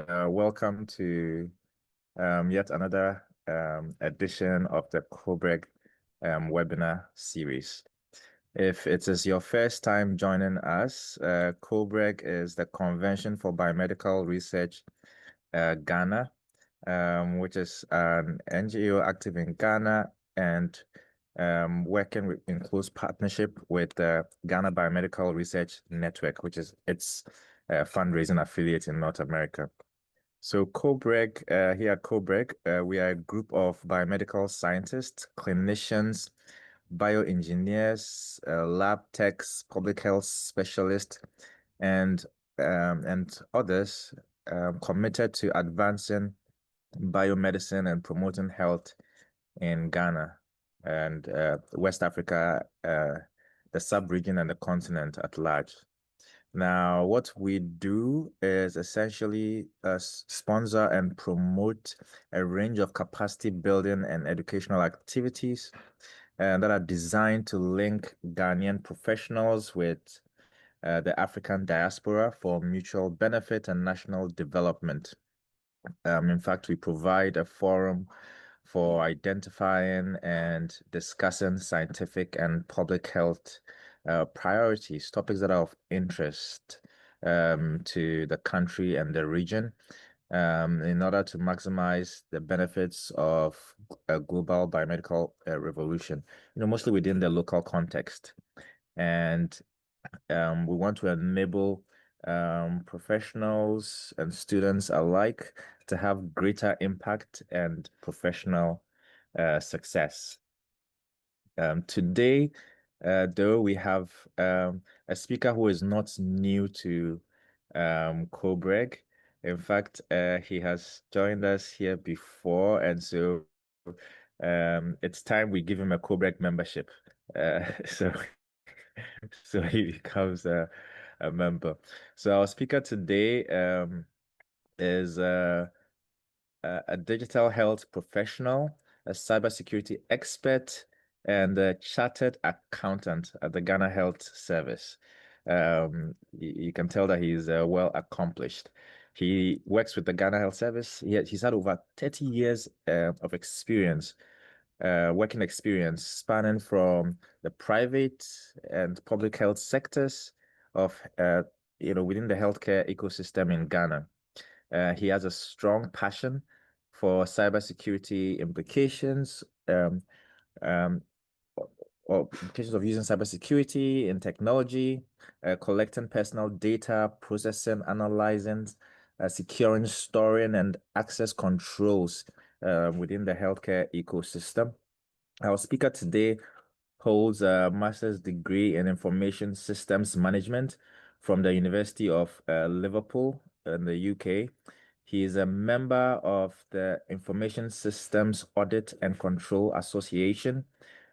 welcome to yet another edition of the Cobreg webinar series. If it is your first time joining us, Cobreg is the Convention for Biomedical Research Ghana, which is an NGO active in Ghana and working in close partnership with the Ghana Biomedical Research Network, which is its fundraising affiliate in North America. So Cobreg, here at Cobreg, we are a group of biomedical scientists, clinicians, bioengineers, lab techs, public health specialists, and others committed to advancing biomedicine and promoting health in Ghana and West Africa, the sub-region and the continent at large. Now, what we do is essentially sponsor and promote a range of capacity building and educational activities that are designed to link Ghanaian professionals with the African diaspora for mutual benefit and national development. In fact, we provide a forum for identifying and discussing scientific and public health priorities, topics that are of interest to the country and the region, in order to maximize the benefits of a global biomedical revolution, mostly within the local context. And we want to enable professionals and students alike to have greater impact and professional success. Today, though, we have a speaker who is not new to Cobreg. In fact, he has joined us here before, and so it's time we give him a Cobreg membership. So he becomes a member. So our speaker today is a digital health professional, a cybersecurity expert, and a chartered accountant at the Ghana Health Service. You can tell that he's well accomplished. He works with the Ghana Health Service. He's had over 30 years of experience, working experience spanning from the private and public health sectors of, within the healthcare ecosystem in Ghana. He has a strong passion for cybersecurity implications, or implications of using cybersecurity in technology, collecting personal data, processing, analyzing, securing, storing, and access controls within the healthcare ecosystem. Our speaker today holds a master's degree in information systems management from the University of Liverpool in the UK. He is a member of the Information Systems Audit and Control Association,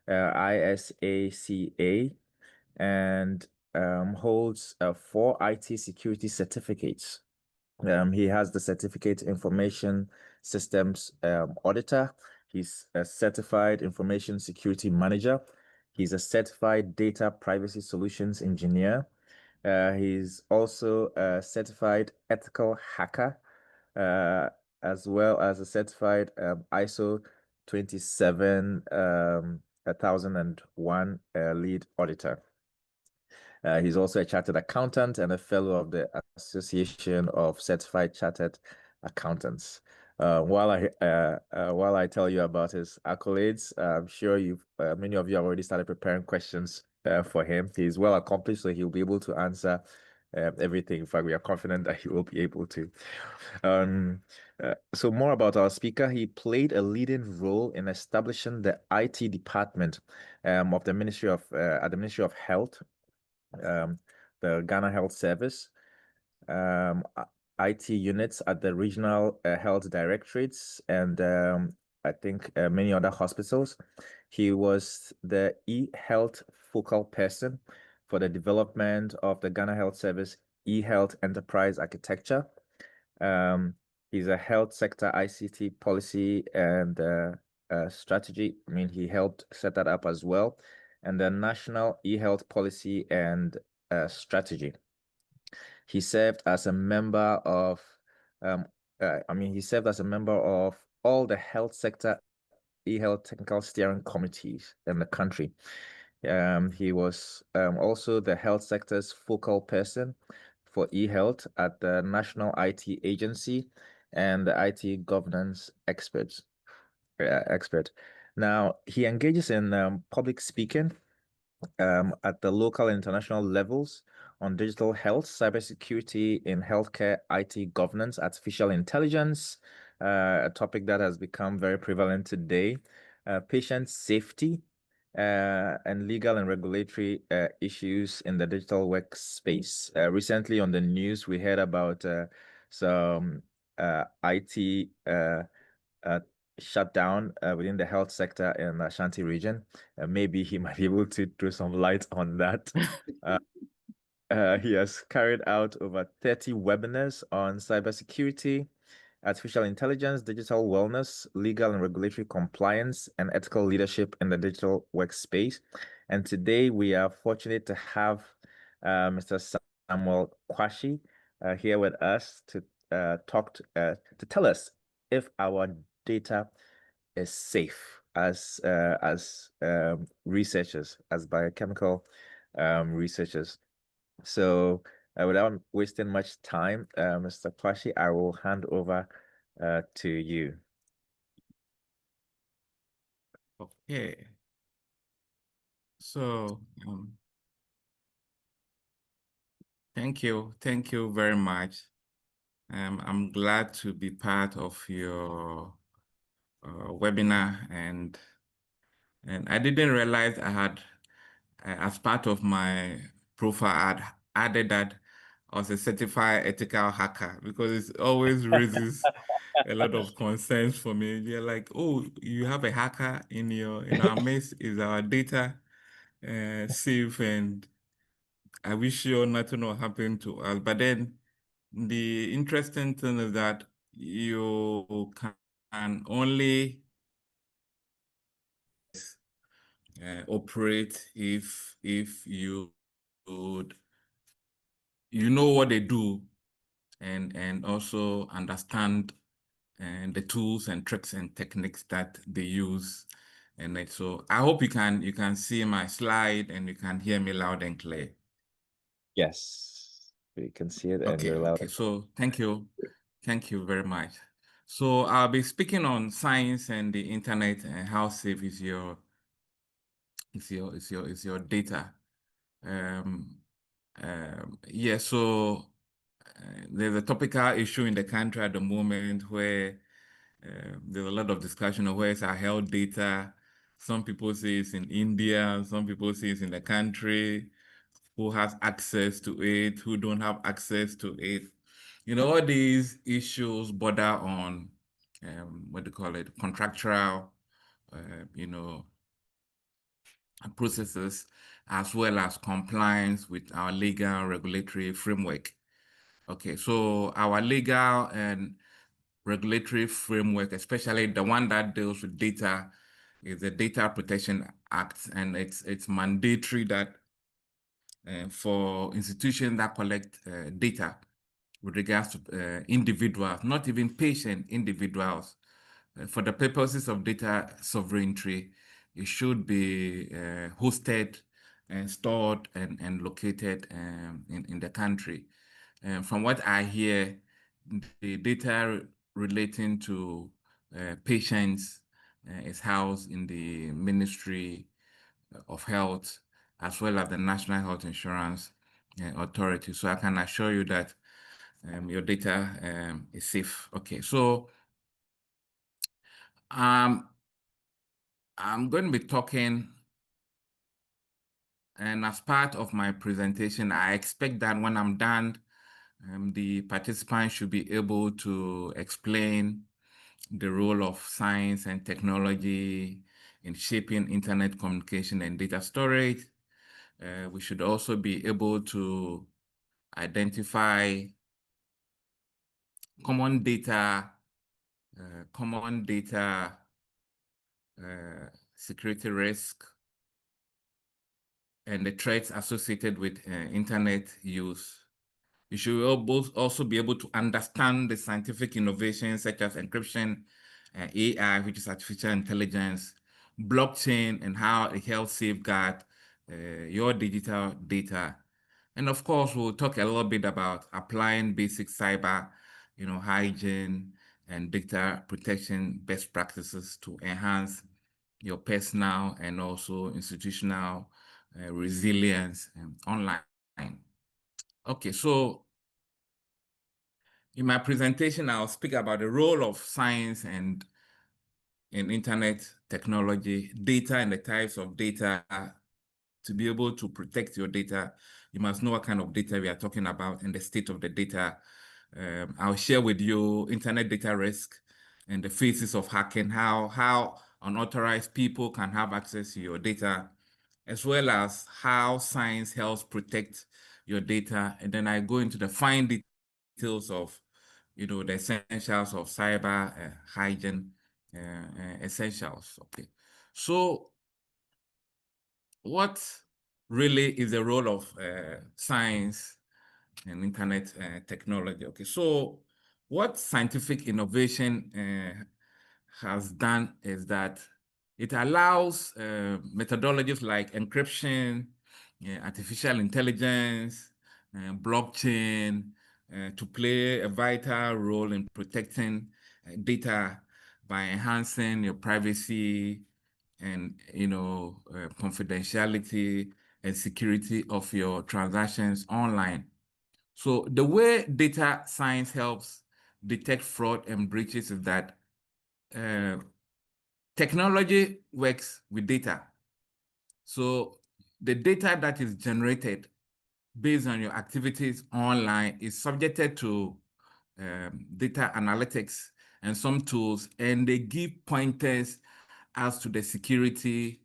ISACA, and holds 4 IT security certificates. He has the certificate Information Systems Auditor. He's a certified Information Security Manager. He's a certified Data Privacy Solutions Engineer. He's also a certified Ethical Hacker, as well as a certified ISO 27001 lead auditor. He's also a chartered accountant and a fellow of the Association of Certified Chartered Accountants. While I tell you about his accolades, I'm sure many of you have already started preparing questions for him. He's well accomplished, so he'll be able to answer everything. In fact, we are confident that he will be able to. So more about our speaker. He played a leading role in establishing the IT department of the Ministry of at the Ministry of Health, the Ghana Health Service, IT units at the regional health directorates, and I think many other hospitals. He was the e-health focal person for the development of the Ghana Health Service e-health enterprise architecture. He's a health sector ICT policy and strategy. I mean, he helped set that up as well, and the national e-health policy and strategy. He served as a member of he served as a member of all the health sector e-health technical steering committees in the country. He was also the health sector's focal person for e-health at the National IT Agency and the IT governance expert. Now, he engages in public speaking at the local and international levels on digital health, cybersecurity in healthcare, IT governance, artificial intelligence, a topic that has become very prevalent today, patient safety, and legal and regulatory issues in the digital workspace. Recently on the news, we heard about some IT uh, shutdown within the health sector in Ashanti region. Maybe he might be able to throw some light on that. Uh, he has carried out over 30 webinars on cybersecurity, artificial intelligence, digital wellness, legal and regulatory compliance, and ethical leadership in the digital workspace. And today we are fortunate to have Mr. Samuel Quarshie here with us to to tell us if our data is safe as researchers, as biochemical researchers. So, without wasting much time, Mr. Kwashi, I will hand over to you. Okay. So, thank you very much. I'm glad to be part of your webinar, and I didn't realize I had, as part of my profile, I had added that I was a certified ethical hacker, because it always raises a lot of concerns for me. They're like, "Oh, you have a hacker in our midst. Is our data safe?" And I wish you nothing will happen to us. But then the interesting thing is that you can only operate if would you know what they do, and also understand and the tools and tricks and techniques that they use. So I hope you can see my slide and you can hear me loud and clear. Yes, we can see it and Okay, you're loud. okay. So thank you. Thank you very much. So I'll be speaking on science and the internet and how safe is your data. Um, yeah, so there's a topical issue in the country at the moment where there's a lot of discussion of where is our health data. Some people say it's in India, some people say it's in the country, who has access to it, who don't have access to it. All these issues border on what do you call it, contractual, you know, processes, as well as compliance with our legal regulatory framework. Okay, so our legal and regulatory framework, especially the one that deals with data, is the Data Protection Act, and it's mandatory that for institutions that collect data with regards to individuals, not even patient individuals, for the purposes of data sovereignty, it should be hosted and stored and located in the country. From what I hear, the data relating to patients is housed in the Ministry of Health, as well as the National Health Insurance Authority. So I can assure you that your data is safe. Okay, so um, I'm going to be talking, and as part of my presentation, I expect that when I'm done, the participants should be able to explain the role of science and technology in shaping internet communication and data storage. We should also be able to identify common data, common data security risk, and the threats associated with internet use. You should also be able to understand the scientific innovations such as encryption, AI, which is artificial intelligence, blockchain, and how it helps safeguard your digital data. And of course, we'll talk a little bit about applying basic cyber, hygiene and data protection best practices to enhance your personal and also institutional resilience online. Okay, so in my presentation, I'll speak about the role of science and in internet technology, data and the types of data. To be able to protect your data, you must know what kind of data we are talking about and the state of the data. I'll share with you internet data risk and the phases of hacking, how unauthorized people can have access to your data, as well as how science helps protect your data. And then I go into the fine details of, the essentials of cyber hygiene essentials. Okay, so what really is the role of science and internet technology? Okay, so what scientific innovation has done is that it allows methodologies like encryption, artificial intelligence, blockchain to play a vital role in protecting data by enhancing your privacy and confidentiality and security of your transactions online. So the way data science helps detect fraud and breaches is that technology works with data. So the data that is generated based on your activities online is subjected to data analytics and some tools, and they give pointers as to the security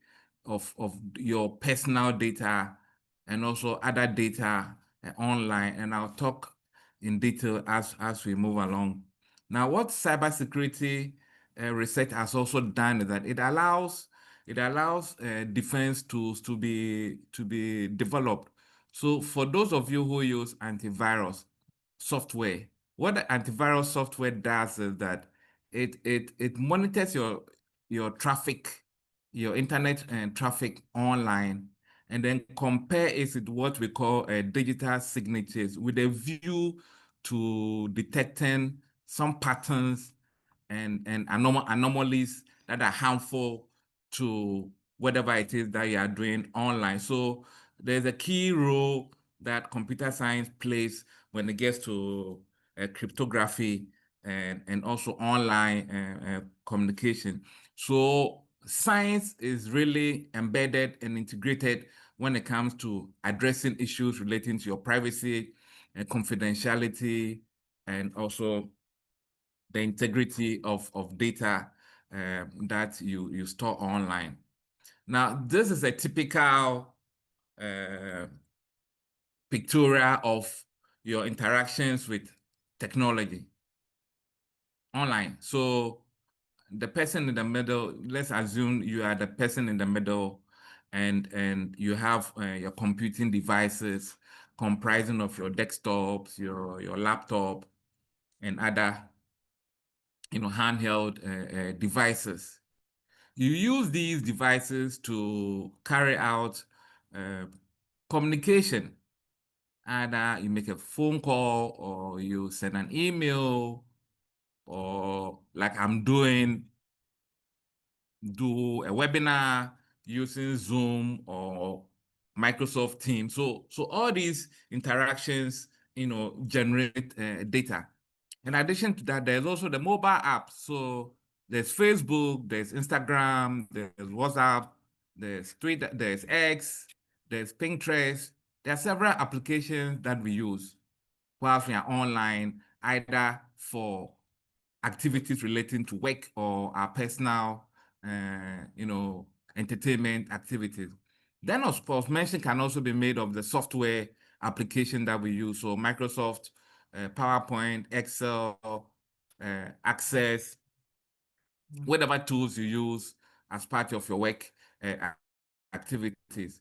of your personal data and also other data online. And I'll talk in detail as we move along. Now, what cybersecurity research has also done is that it allows defense tools to be developed. So for those of you who use antivirus software, what the antivirus software does is that it monitors your traffic, your internet and traffic online, and then compare it with what we call digital signatures with a view to detecting some patterns and anomalies that are harmful to whatever it is that you are doing online. So there's a key role that computer science plays when it gets to cryptography and also online communication. So science is really embedded and integrated when it comes to addressing issues relating to your privacy and confidentiality and also the integrity of data that you store online. Now, this is a typical pictorial of your interactions with technology online. So the person in the middle, let's assume you are the person in the middle and you have your computing devices comprising of your desktops, your laptop, and other handheld devices. You use these devices to carry out communication. Either you make a phone call or you send an email, or like I'm doing, do a webinar using Zoom or Microsoft Teams. So all these interactions, generate data. In addition to that, there's also the mobile apps. So there's Facebook, there's Instagram, there's WhatsApp, there's Twitter, there's X, there's Pinterest. There are several applications that we use whilst we are online, either for activities relating to work or our personal, entertainment activities. Then, of course, mention can also be made of the software application that we use. So Microsoft, PowerPoint, Excel, Access, whatever tools you use as part of your work activities.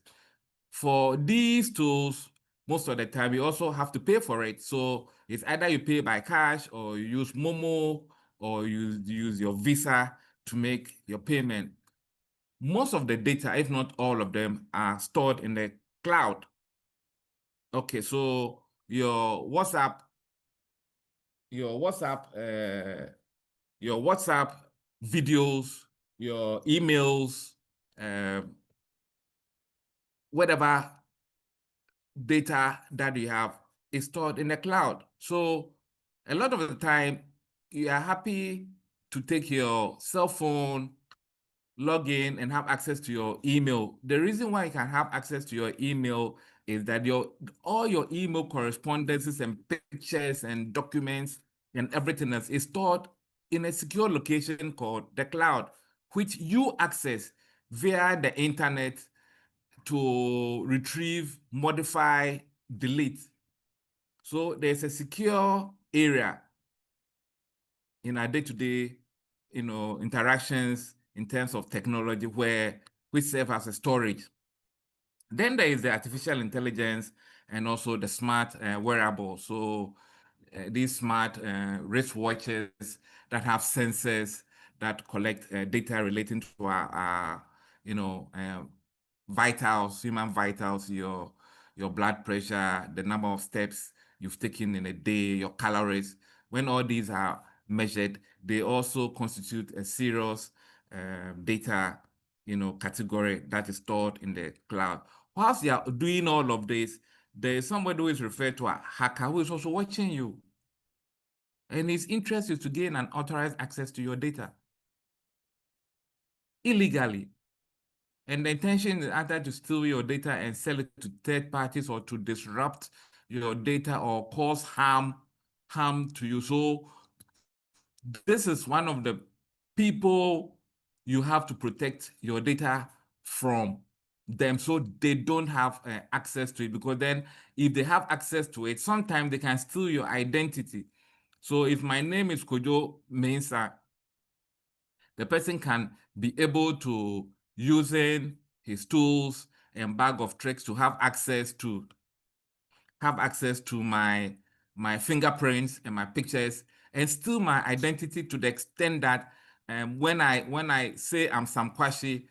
For these tools, most of the time you also have to pay for it. So it's either you pay by cash or you use Momo or you use your Visa to make your payment. Most of the data, if not all of them, are stored in the cloud. Okay, so your WhatsApp, your WhatsApp videos, your emails, whatever data that you have is stored in the cloud. So a lot of the time, you are happy to take your cell phone, log in, and have access to your email. The reason why you can have access to your email is that all your email correspondences and pictures and documents and everything else is stored in a secure location called the cloud, which you access via the internet to retrieve, modify, delete. So there's a secure area in our day-to-day, interactions in terms of technology which serve as a storage. Then there is the artificial intelligence and also the smart wearables. So these smart wristwatches that have sensors that collect data relating to our vitals, human vitals, your blood pressure, the number of steps you've taken in a day, your calories. When all these are measured, they also constitute a serious data category that is stored in the cloud. Whilst you are doing all of this, there is somebody who is referred to a hacker who is also watching you. And his interest is to gain unauthorized access to your data illegally. And the intention is either to steal your data and sell it to third parties or to disrupt your data or cause harm to you. So this is one of the people you have to protect your data from them so they don't have access to it, because then if they have access to it, sometimes they can steal your identity. So if my name is Kojo Mensah, the person can be able to, using his tools and bag of tricks, to have access to my fingerprints and my pictures and steal my identity to the extent that when I say I'm Sam Quarshie,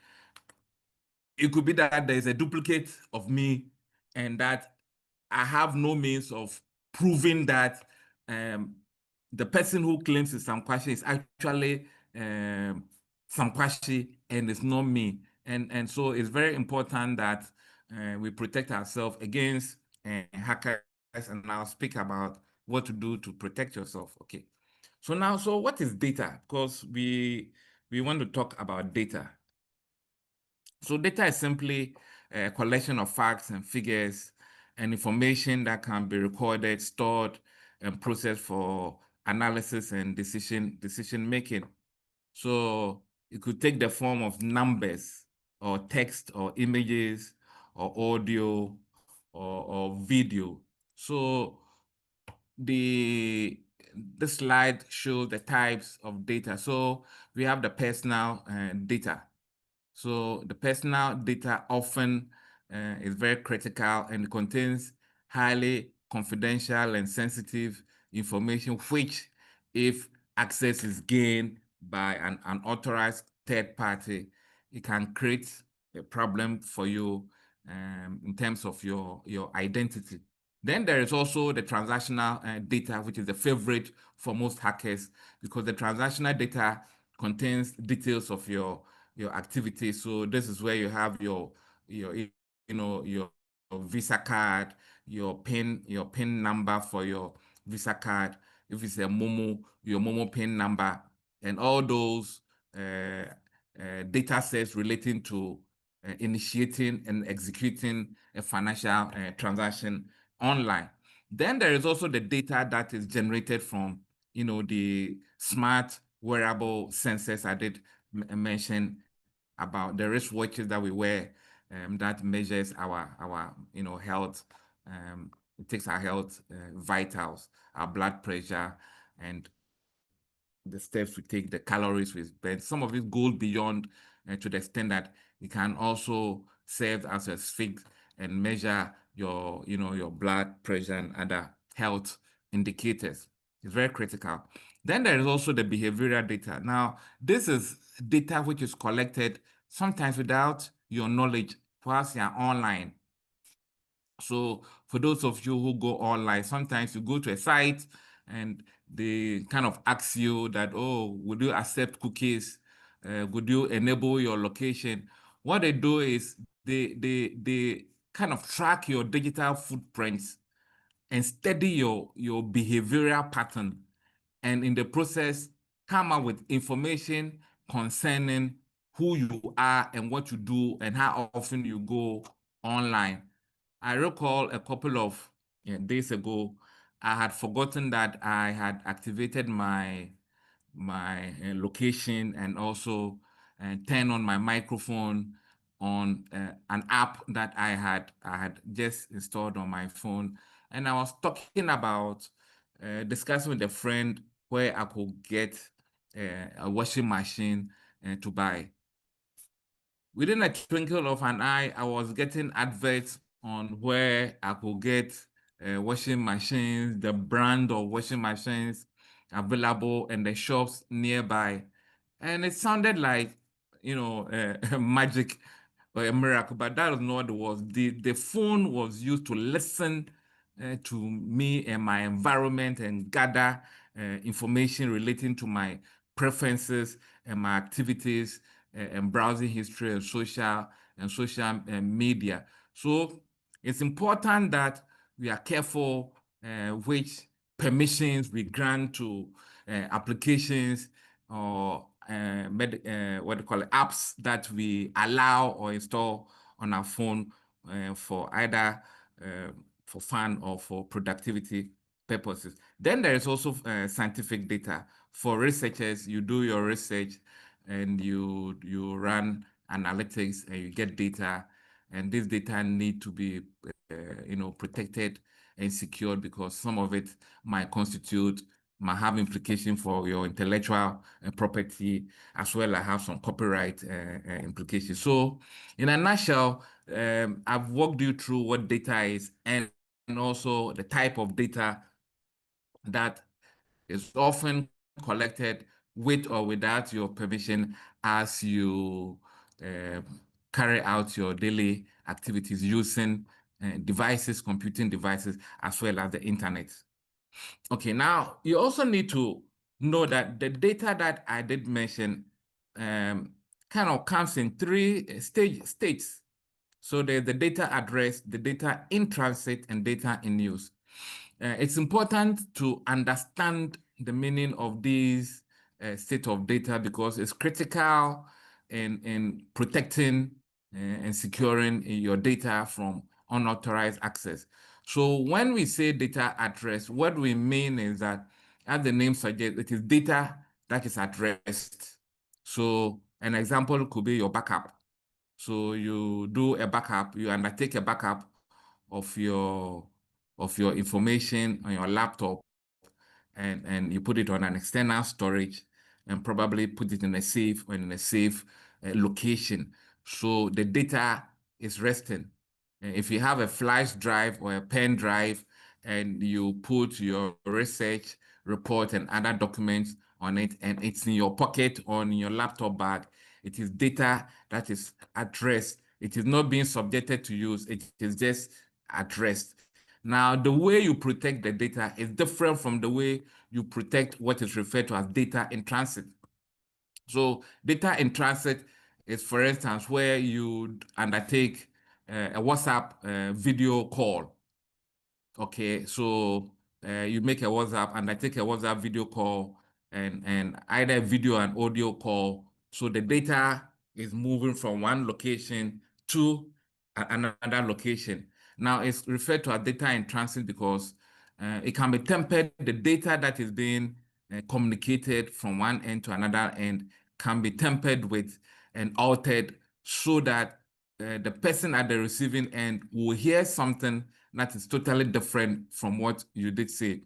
it could be that there's a duplicate of me and that I have no means of proving that the person who claims it's Sam Quarshie is actually Sam Quarshie and it's not me. And so it's very important that we protect ourselves against hackers, and I'll speak about what to do to protect yourself. Okay. So what is data? Because we want to talk about data. So data is simply a collection of facts and figures and information that can be recorded, stored, and processed for analysis and decision making. So it could take the form of numbers or text or images or audio or video. So the slide shows the types of data. So we have the personal data. So the personal data often is very critical and contains highly confidential and sensitive information, which, if access is gained by an unauthorized third party, it can create a problem for you in terms of your identity. Then there is also the transactional data, which is the favorite for most hackers, because the transactional data contains details of your activity. So this is where you have your Visa card, your PIN number for your Visa card. If it's a Momo, your Momo PIN number, and all those data sets relating to initiating and executing a financial transaction online. Then there is also the data that is generated from the smart wearable sensors I did mention about, the wristwatches that we wear that measures our health. It takes our health vitals, our blood pressure, and the steps we take, the calories we burn. Some of it goes beyond to the extent that it can also serve as a sphinx and measure your blood pressure and other health indicators. It's very critical. Then there is also the behavioral data. Now, this is data which is collected sometimes without your knowledge whilst you're online. So for those of you who go online, sometimes you go to a site and they kind of ask you that, oh, would you accept cookies? Would you enable your location? What they do is they kind of track your digital footprints and study your behavioral pattern, and in the process come up with information concerning who you are and what you do and how often you go online. I recall a couple of days ago, I had forgotten that I had activated my location and also turn on my microphone on an app that I had just installed on my phone. And I was talking about discussing with a friend where I could get a washing machine to buy. Within a twinkle of an eye, I was getting adverts on where I could get washing machines, the brand of washing machines available, and the shops nearby. And it sounded like, magic or a miracle, but that was not what it was. The phone was used to listen to me and my environment and gather information relating to my preferences and my activities and browsing history and social media. So it's important that we are careful which permissions we grant to applications or what do you call it, apps that we allow or install on our phone for either for fun or for productivity purposes. Then there is also scientific data. For researchers, you do your research and you run analytics and you get data, and this data need to be protected and secured because some of it might have implication for your intellectual property, as well as have some copyright implications. So in a nutshell, I've walked you through what data is and also the type of data that is often collected with or without your permission as you uh, carry out your daily activities using devices, computing devices, as well as the internet. Okay, now you also need to know that the data that I did mention kind of comes in three states. So there's the data address, the data in transit, and data in use. It's important to understand the meaning of these state of data because it's critical in protecting and securing your data from unauthorized access. So when we say data address, what we mean is that, as the name suggests, it is data that is addressed. So an example could be your backup. So you do a backup, you undertake a backup of your information on your laptop, and you put it on an external storage and probably put it in a safe or in a safe location. So the data is resting. If you have a flash drive or a pen drive and you put your research report and other documents on it, and it's in your pocket or in your laptop bag, it is data that is addressed. It is not being subjected to use. It is just addressed. Now, the way you protect the data is different from the way you protect what is referred to as data in transit. So data in transit is, for instance, where you undertake a WhatsApp video call. Okay, so you make a WhatsApp and I take a WhatsApp video call and either video and audio call. So the data is moving from one location to another location. Now it's referred to as data in transit because it can be tempered. The data that is being communicated from one end to another end can be tempered with and altered so that the person at the receiving end will hear something that is totally different from what you did say.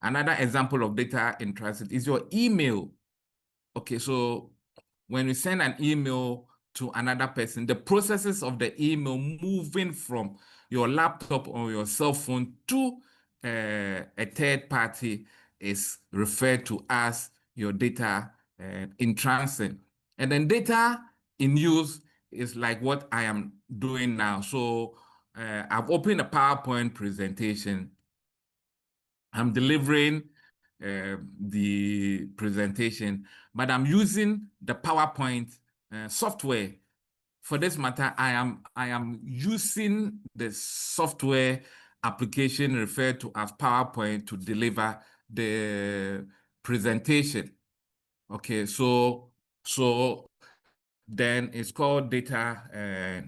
Another example of data in transit is your email. Okay, so when you send an email to another person, the processes of the email moving from your laptop or your cell phone to a third party is referred to as your data in transit. And then data in use is like what I am doing now. So I've opened a PowerPoint presentation. I'm delivering the presentation, but I'm using the PowerPoint software. For this matter, I am using the software application referred to as PowerPoint to deliver the presentation. Okay, so then it's called data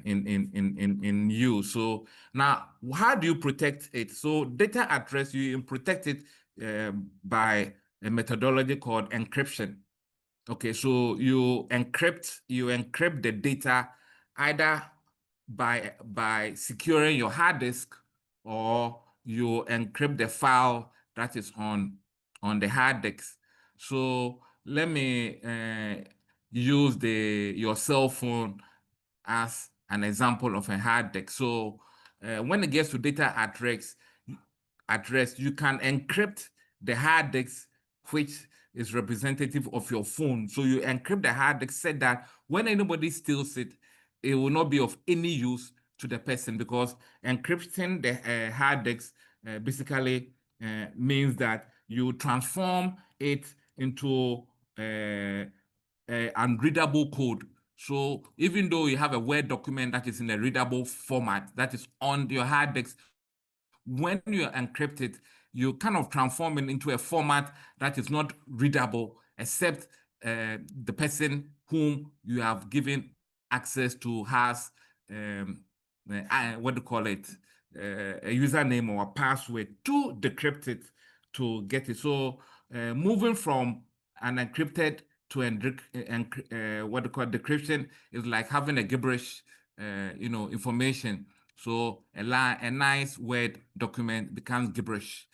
in use. So now, how do you protect it? So data at rest, you protect it by a methodology called encryption. Okay, so you encrypt the data either by securing your hard disk, or you encrypt the file that is on the hard disk. So let me use your cell phone as an example of a hard disk. So when it gets to data at rest, you can encrypt the hard disk, which is representative of your phone. So you encrypt the hard disk, said that when anybody steals it, it will not be of any use to the person, because encrypting the hard disk basically means that you transform it into unreadable code. So even though you have a Word document that is in a readable format that is on your hard disk, when you encrypt it, you kind of transform it into a format that is not readable, except the person whom you have given access to has what do you call it, a username or a password to decrypt it to get it. So moving from an encrypted to what do you call it, decryption is like having a gibberish, information. So a nice Word document becomes gibberish,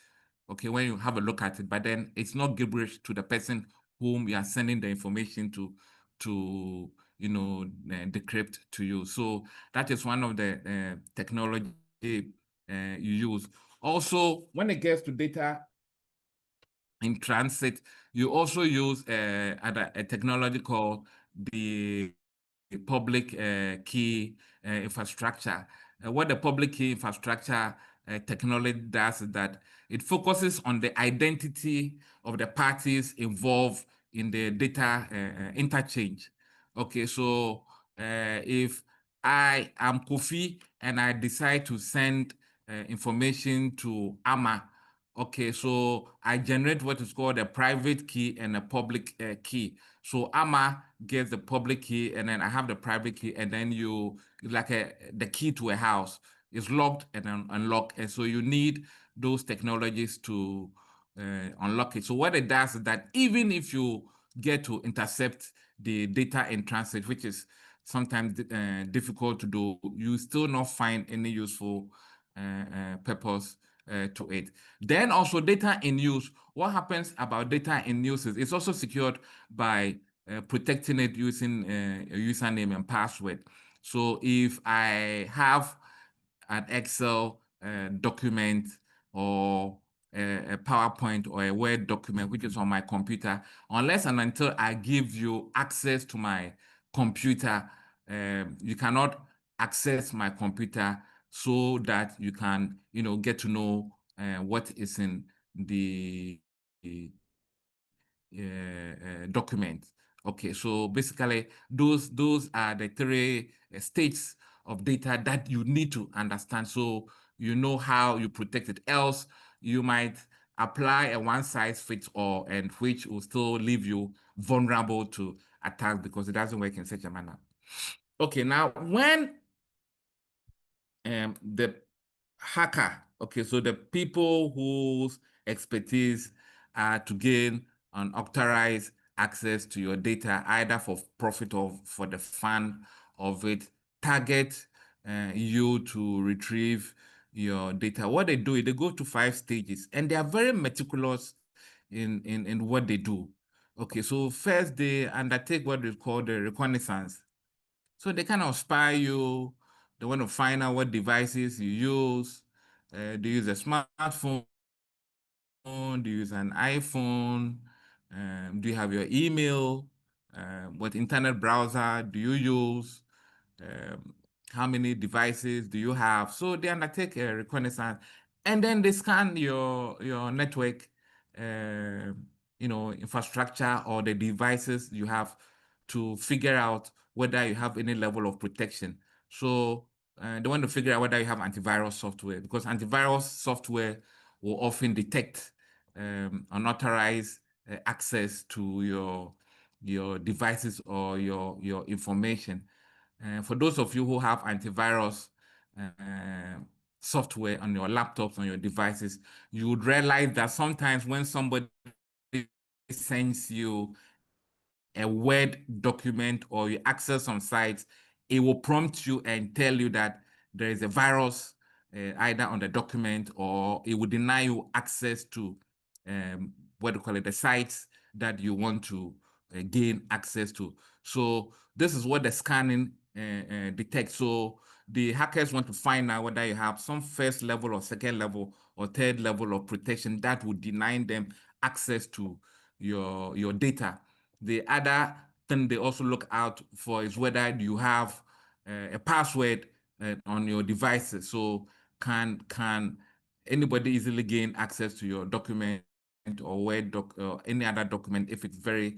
okay, when you have a look at it, but then it's not gibberish to the person whom you are sending the information to decrypt to you. So that is one of the technology you use. Also, when it gets to data in transit, you also use a technology called the public key infrastructure. What the public key infrastructure technology does is that it focuses on the identity of the parties involved in the data interchange. Okay, so if I am Kofi and I decide to send information to Ama, okay, so I generate what is called a private key and a public key. So Ama gets the public key, and then I have the private key, and then the key to a house is locked and then unlocked. And so you need those technologies to unlock it. So what it does is that even if you get to intercept the data in transit, which is sometimes difficult to do, you still not find any useful purpose to it. Then also data in use. What happens about data in use is it's also secured by protecting it using a username and password. So if I have an Excel document or a PowerPoint or a Word document, which is on my computer, unless and until I give you access to my computer, you cannot access my computer so that you can, get to know what is in the document. Okay, so basically those are the three states of data that you need to understand, so you know how you protect it. Else you might apply a one-size-fits-all, and which will still leave you vulnerable to attack because it doesn't work in such a manner. Okay, now when the hacker, okay, so the people whose expertise are to gain unauthorized access to your data, either for profit or for the fun of it, target you to retrieve your data. What they do is they go to 5 stages, and they are very meticulous in what they do. Okay, so first they undertake what is called the reconnaissance. So they kind of spy you. They want to find out what devices you use. Do you use a smartphone? Do you use an iPhone? Do you have your email? What internet browser do you use? Um, how many devices do you have? So they undertake a reconnaissance, and then they scan your network, infrastructure or the devices you have to figure out whether you have any level of protection. So they want to figure out whether you have antivirus software, because antivirus software will often detect unauthorized access to your devices or your information. For those of you who have antivirus software on your laptops, on your devices, you would realize that sometimes when somebody sends you a Word document or you access some sites, it will prompt you and tell you that there is a virus either on the document, or it will deny you access to what do you call it, the sites that you want to gain access to. So this is what the scanning detects. So the hackers want to find out whether you have some first level or second level or third level of protection that would deny them access to your data. The other thing they also look out for is whether you have a password on your devices. So can anybody easily gain access to your document or Word doc or any other document if it's very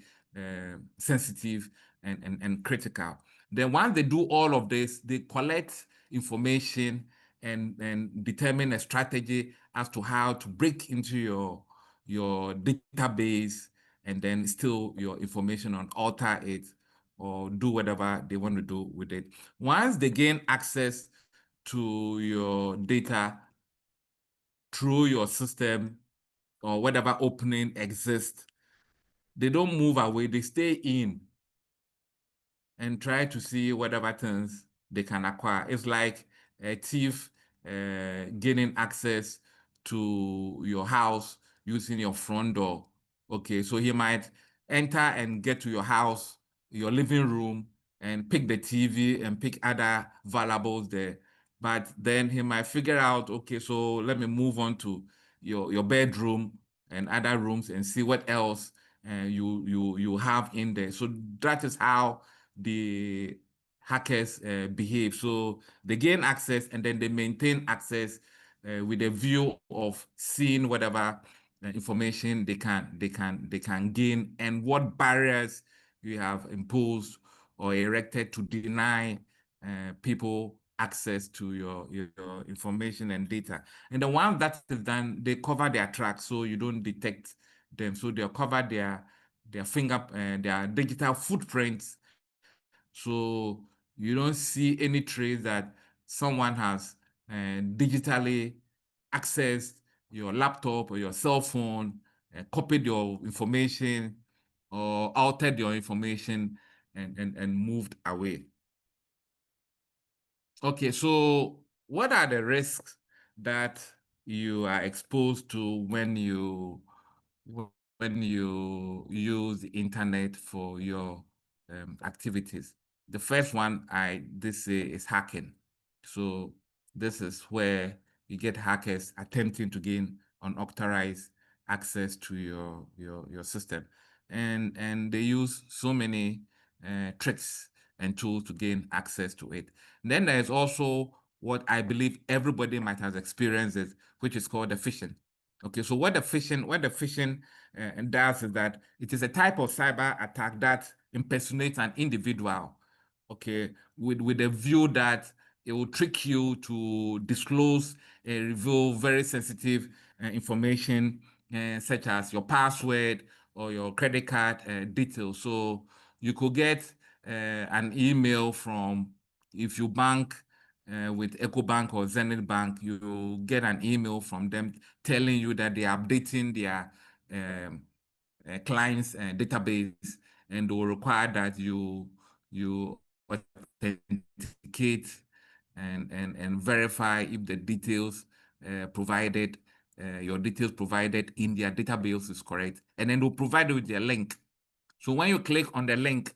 sensitive and critical. Then once they do all of this, they collect information and determine a strategy as to how to break into your database and then steal your information and alter it or do whatever they want to do with it. Once they gain access to your data through your system or whatever opening exists, they don't move away, they stay in and try to see whatever things they can acquire. It's like a thief gaining access to your house using your front door. Okay, so he might enter and get to your house, your living room, and pick the TV and pick other valuables there. But then he might figure out, okay, so let me move on to your bedroom and other rooms and see what else you have in there. So that is how the hackers behave. So they gain access and then they maintain access with a view of seeing whatever information they can gain and what barriers you have imposed or erected to deny people access to your information and data. And then once that is done, they cover their tracks so you don't detect them. So they'll cover their their digital footprints, so you don't see any trace that someone has digitally accessed your laptop or your cell phone, copied your information or altered your information and moved away. Okay, so what are the risks that you are exposed to when you use the internet for your activities? The first one I did say is hacking. So this is where you get hackers attempting to gain unauthorized access to your system, and they use so many tricks and tools to gain access to it. And then there's also what I believe everybody might have experienced, which is called the phishing. Okay, so what the phishing does is that it is a type of cyber attack that impersonates an individual, okay, with a view that it will trick you to disclose and reveal very sensitive information, such as your password or your credit card details. So you could get an email from, if you bank with EcoBank or Zenith Bank, you get an email from them telling you that they are updating their clients database, and they will require that you authenticate and verify if the details provided, your details provided in their database is correct, and then they'll provide you with their link. So when you click on the link,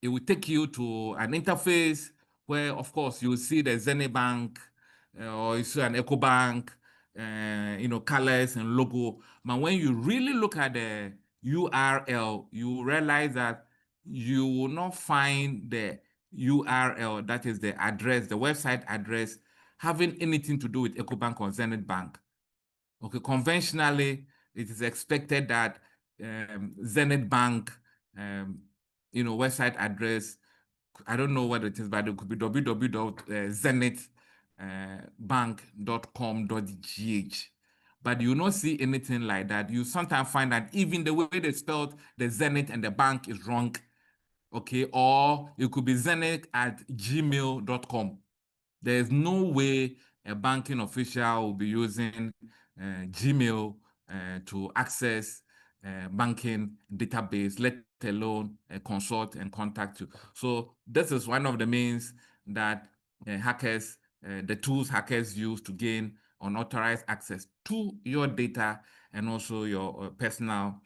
it will take you to an interface where, of course, you will see the Zenith Bank or you see an Eco Bank, colors and logo. But when you really look at the URL, you realize that you will not find the URL, that is the address, the website address, having anything to do with Eco Bank or Zenith Bank. Okay, conventionally, it is expected that Zenith Bank, website address, I don't know what it is, but it could be www.zenithbank.com.gh. But you not see anything like that. You sometimes find that even the way they spelled the Zenith and the bank is wrong. Okay, or it could be zenith@gmail.com. There's no way a banking official will be using Gmail to access banking database, let alone consult and contact you. So this is one of the means that hackers, the tools hackers use to gain unauthorized access to your data and also your personal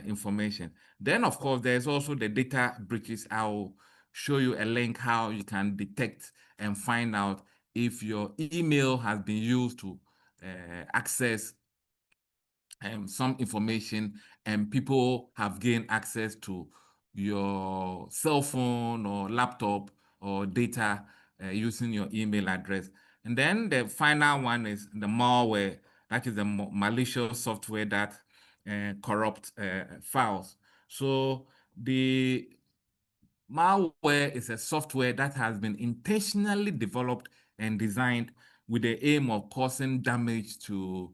information. Then, of course, there's also the data breaches. I'll show you a link how you can detect and find out if your email has been used to access some information and people have gained access to your cell phone or laptop or data using your email address. And then the final one is the malware. That is the malicious software that corrupt files. So the malware is a software that has been intentionally developed and designed with the aim of causing damage to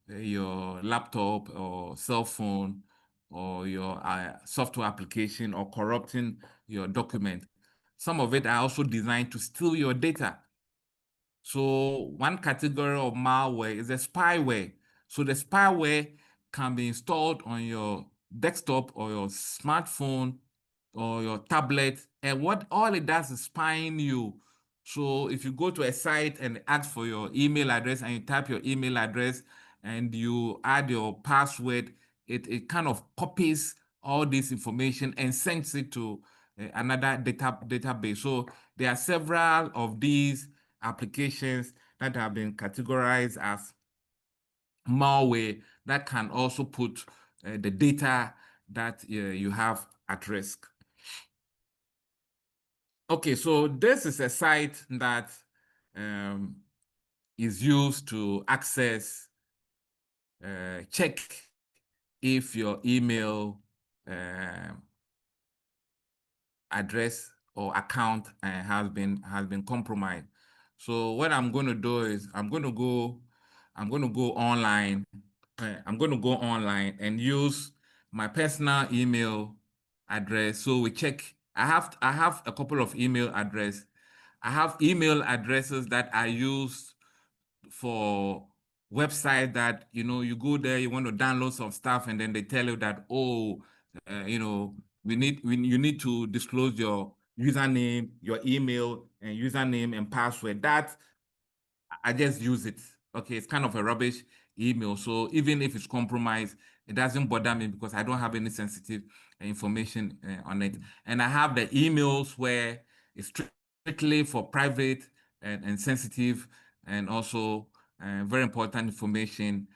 your laptop or cell phone or your software application or corrupting your document. Some of it are also designed to steal your data. So one category of malware is a spyware. So the spyware can be installed on your desktop or your smartphone or your tablet. And what all it does is spying you. So if you go to a site and ask for your email address and you type your email address and you add your password, it kind of copies all this information and sends it to another database. So there are several of these applications that have been categorized as malware that can also put the data that you have at risk. Okay, so this is a site that is used to access, check if your email address or account has been compromised. So what I'm going to do is I'm going to go online. I'm going to go online and use my personal email address. So we check. I have a couple of email address. I have email addresses that I use for website that you go there, you want to download some stuff, and then they tell you that, oh, you need to disclose your username, your email and username and password. That I just use it. Okay, it's kind of a rubbish email. So even if it's compromised, it doesn't bother me because I don't have any sensitive information on it. And I have the emails where it's strictly for private and sensitive and also very important information,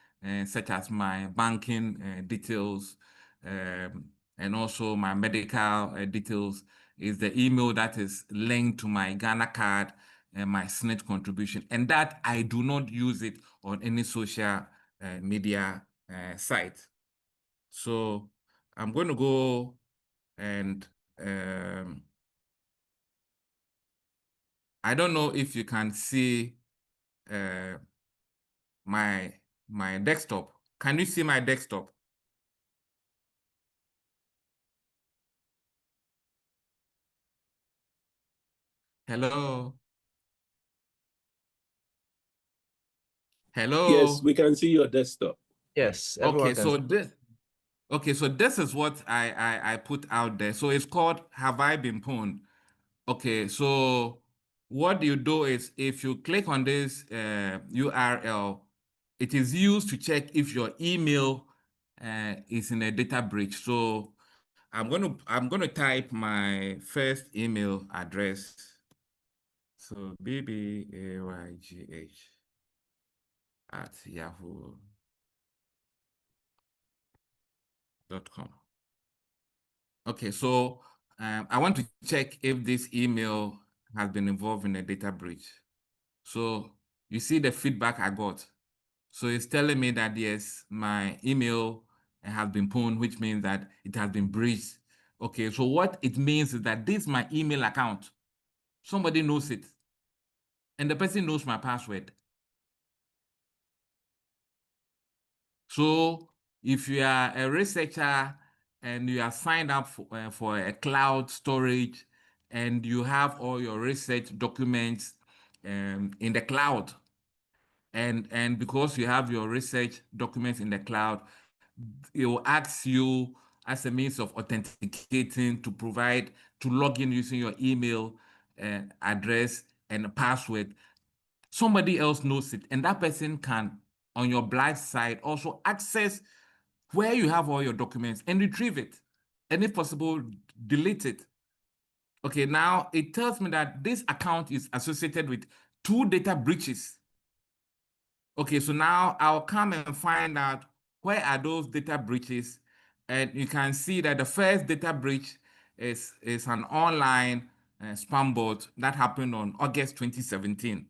such as my banking details and also my medical details, is the email that is linked to my Ghana card and my SNIT contribution. And that I do not use it on any social media site. So I'm going to go and I don't know if you can see my desktop. Can you see my desktop? Hello? Hello? Yes, we can see your desktop. Yes, everyone Okay, can. so this is what I put out there. So it's called Have I Been Pwned? Okay, so what you do is if you click on this URL, it is used to check if your email is in a data breach. So I'm going to type my first email address. So BBAYGH at yahoo.com. Okay, so I want to check if this email has been involved in a data breach. So you see the feedback I got. So it's telling me that yes, my email has been pwned, which means that it has been breached. Okay, so what it means is that this is my email account. Somebody knows it. And the person knows my password. So if you are a researcher and you are signed up for a cloud storage and you have all your research documents in the cloud, and because you have your research documents in the cloud, it will ask you as a means of authenticating to log in using your email address and password. Somebody else knows it, and that person can, on your blind side, also access where you have all your documents and retrieve it, and if possible, delete it. Okay, now it tells me that this account is associated with 2 data breaches. Okay, so now I'll come and find out where are those data breaches, and you can see that the first data breach is an online spam bot that happened on August 2017.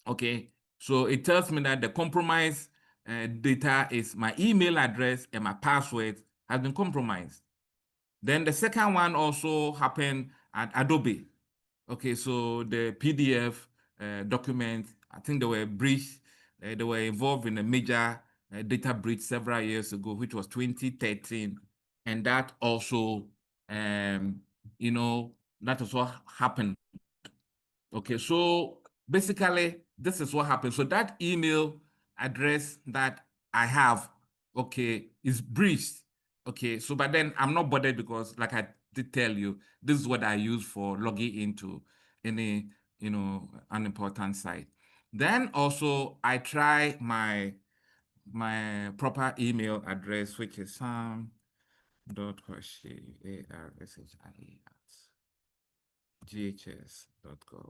Okay, so it tells me that the compromised data is my email address and my password has been compromised. Then the second one also happened at Adobe. Okay, so the PDF documents, I think they were breached. They were involved in a major data breach several years ago, which was 2013. And that also, you know, that is what happened. Okay, so basically, this is what happened. So that email address that I have, okay, is breached. Okay, so but then I'm not bothered because, like I did tell you, this is what I use for logging into any, unimportant site. Then also I try my proper email address, which is sam.Quarshie, ARSHIE at ghs.gov.gh.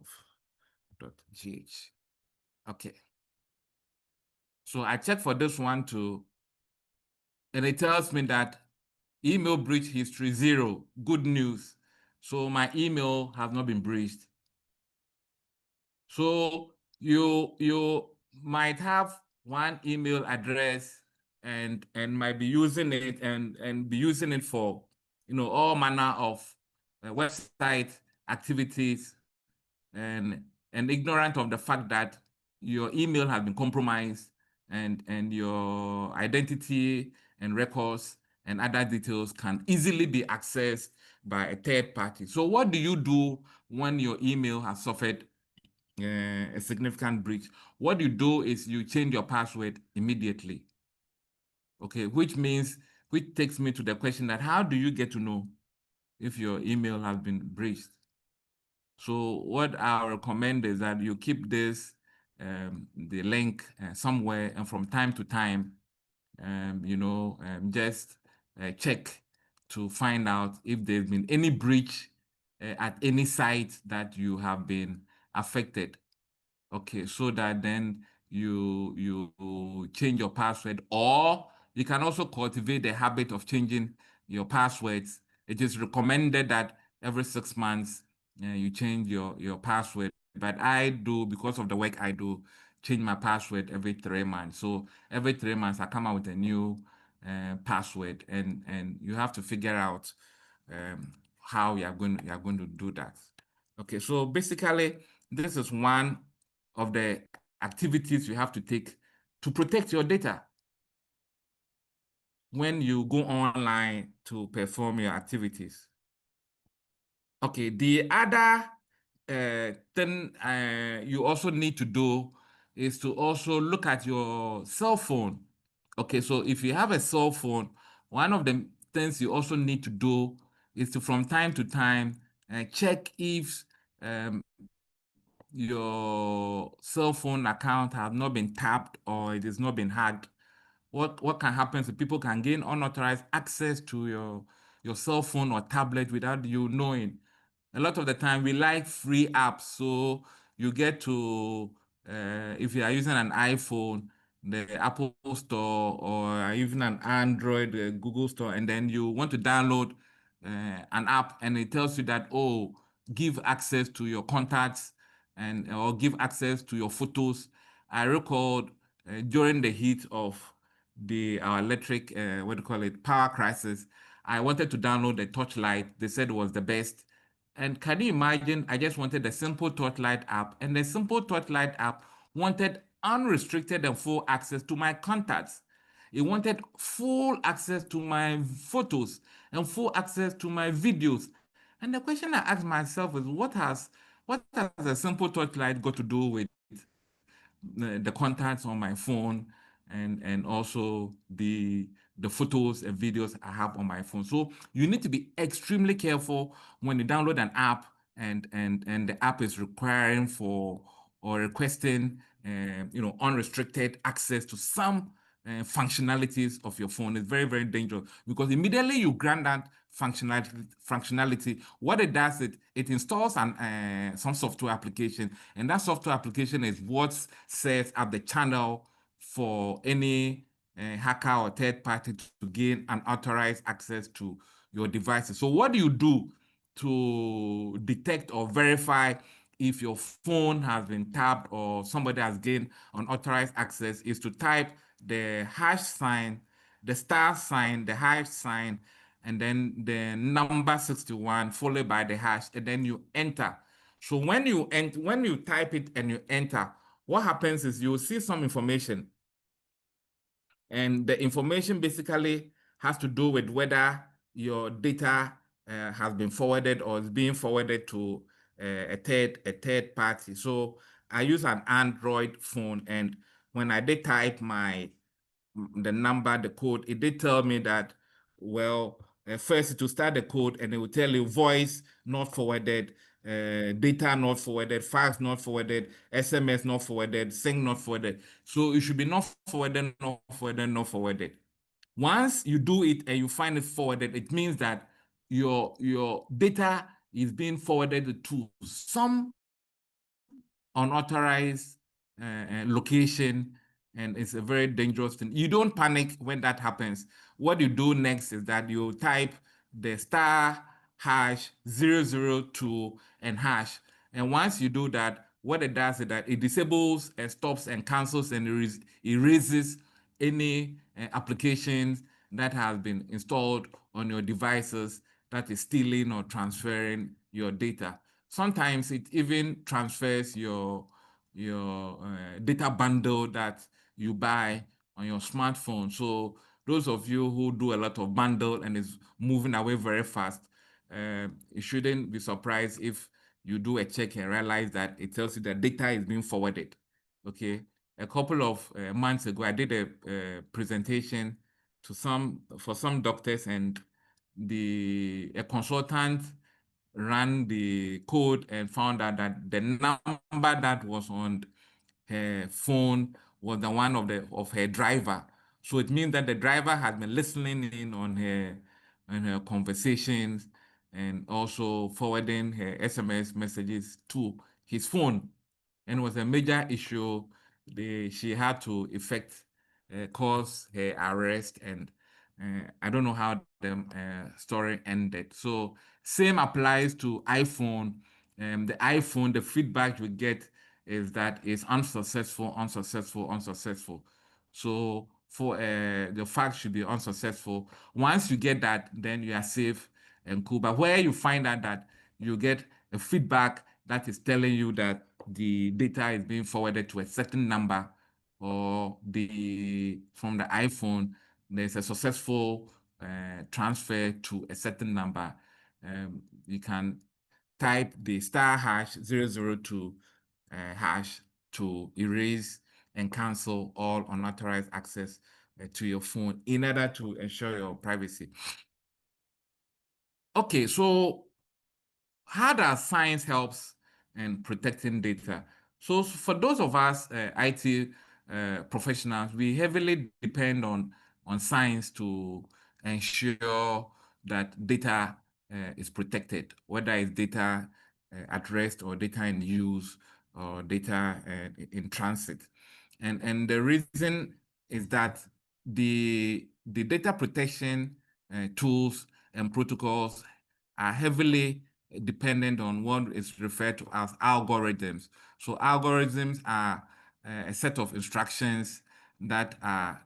Okay. So I check for this one too, and it tells me that email breach history 0. Good news. So my email has not been breached. So you might have one email address and might be using it and be using it for all manner of website activities and ignorant of the fact that your email has been compromised and your identity and records and other details can easily be accessed by a third party. So what do you do when your email has suffered a significant breach? What you do is you change your password immediately. Okay, which takes me to the question that how do you get to know if your email has been breached? So what I recommend is that you keep the link somewhere, and from time to time, just check to find out if there's been any breach at any site that you have been affected. Okay, so that then you change your password, or you can also cultivate the habit of changing your passwords. It is recommended that every 6 months you change your password. But I do, because of the work I do, change my password every 3 months. So every 3 months I come out with a new password, and you have to figure out how you are going to do that. Okay, so basically, this is one of the activities you have to take to protect your data when you go online to perform your activities. Okay, the other thing you also need to do is to also look at your cell phone. Okay, so if you have a cell phone, one of the things you also need to do is to, from time to time, check if your cell phone account has not been tapped or it has not been hacked. What can happen is people can gain unauthorized access to your cell phone or tablet without you knowing. a lot of the time we like free apps. So you get to, if you are using an iPhone, the Apple Store, or even an Android, Google Store, and then you want to download an app, and it tells you that, oh, give access to your contacts and or give access to your photos. I recalled during the heat of our electric, what do you call it, power crisis, I wanted to download the Torchlight. They said it was the best. And can you imagine? I just wanted the simple Torchlight app, and the simple Torchlight app wanted unrestricted and full access to my contacts. It wanted full access to my photos and full access to my videos. And the question I asked myself is, what has a simple Torchlight got to do with the contacts on my phone, and also the photos and videos I have on my phone? So you need to be extremely careful when you download an app, and the app is requiring for or requesting unrestricted access to some functionalities of your phone. Is very, very dangerous, because immediately you grant that functionality, what it does, it installs some software application, and that software application is what sets up the channel for any hacker or third party to gain unauthorized access to your devices. So what do you do to detect or verify if your phone has been tapped or somebody has gained unauthorized access? Is to type the hash sign, the star sign, the hash sign, and then the number 61 followed by the hash, and then you enter. So when you type it and you enter, what happens is you'll see some information, and the information basically has to do with whether your data has been forwarded or is being forwarded to a third party. So I use an Android phone, and when I did type the number, the code, it did tell me that, well, first to start the code, and it will tell you voice not forwarded, data not forwarded, fax not forwarded, SMS not forwarded, sync not forwarded. So it should be not forwarded, not forwarded, not forwarded. Once you do it and you find it forwarded, it means that your data is being forwarded to some unauthorized location, and it's a very dangerous thing. You don't panic when that happens. What you do next is that you type the star hash 002 and hash. And once you do that, what it does is that it disables and stops and cancels and erases any applications that has been installed on your devices that is stealing or transferring your data. Sometimes it even transfers your data bundle that you buy on your smartphone. So those of you who do a lot of bundle and is moving away very fast, you shouldn't be surprised if you do a check and realize that it tells you that data is being forwarded. Okay, a couple of months ago, I did a presentation for some doctors, and a consultant ran the code and found out that the number that was on her phone was the one of her driver. So it means that the driver has been listening in on her conversations, and also forwarding her SMS messages to his phone. And it was a major issue. She had to cause her arrest, and I don't know how the story ended. So same applies to iPhone. The iPhone, the feedback you get is that it's unsuccessful, unsuccessful, unsuccessful. So for the fact should be unsuccessful. Once you get that, then you are safe and cool. But where you find out that you get a feedback that is telling you that the data is being forwarded to a certain number, or from the iPhone, there's a successful transfer to a certain number, you can type the star hash 002 hash to erase and cancel all unauthorized access to your phone in order to ensure your privacy. Okay, so how does science helps in protecting data? So for those of us IT professionals, we heavily depend on science to ensure that data is protected, whether it's data at rest or data in use or data in transit. And the reason is that the data protection tools and protocols are heavily dependent on what is referred to as algorithms. So algorithms are a set of instructions that are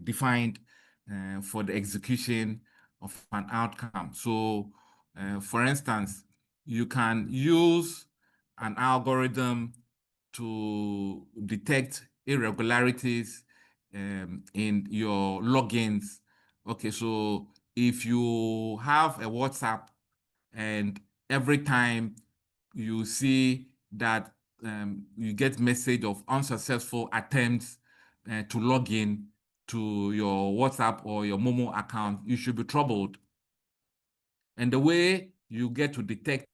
defined for the execution of an outcome. So, for instance, you can use an algorithm to detect irregularities in your logins. Okay, so if you have a WhatsApp and every time you see that you get message of unsuccessful attempts to log in to your WhatsApp or your Momo account, you should be troubled. And the way you get to detect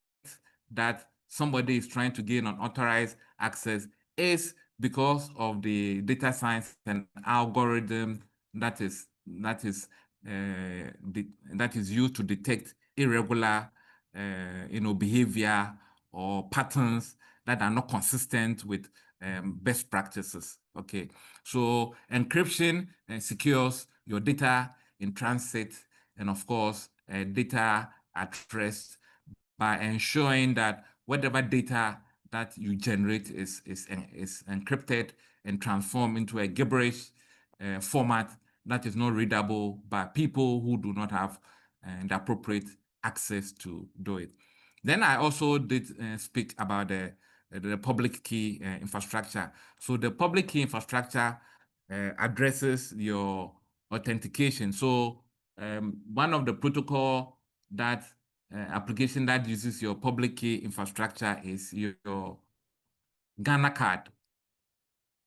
that somebody is trying to gain unauthorized access is because of the data science and algorithm that is used to detect irregular behavior or patterns that are not consistent with best practices. Okay, so encryption secures your data in transit and of course data at rest by ensuring that whatever data that you generate is encrypted and transformed into a gibberish format that is not readable by people who do not have the appropriate access to do it. Then I also did speak about the public key infrastructure. So the public key infrastructure addresses your authentication. So one of the protocol that application that uses your public key infrastructure is your Ghana card.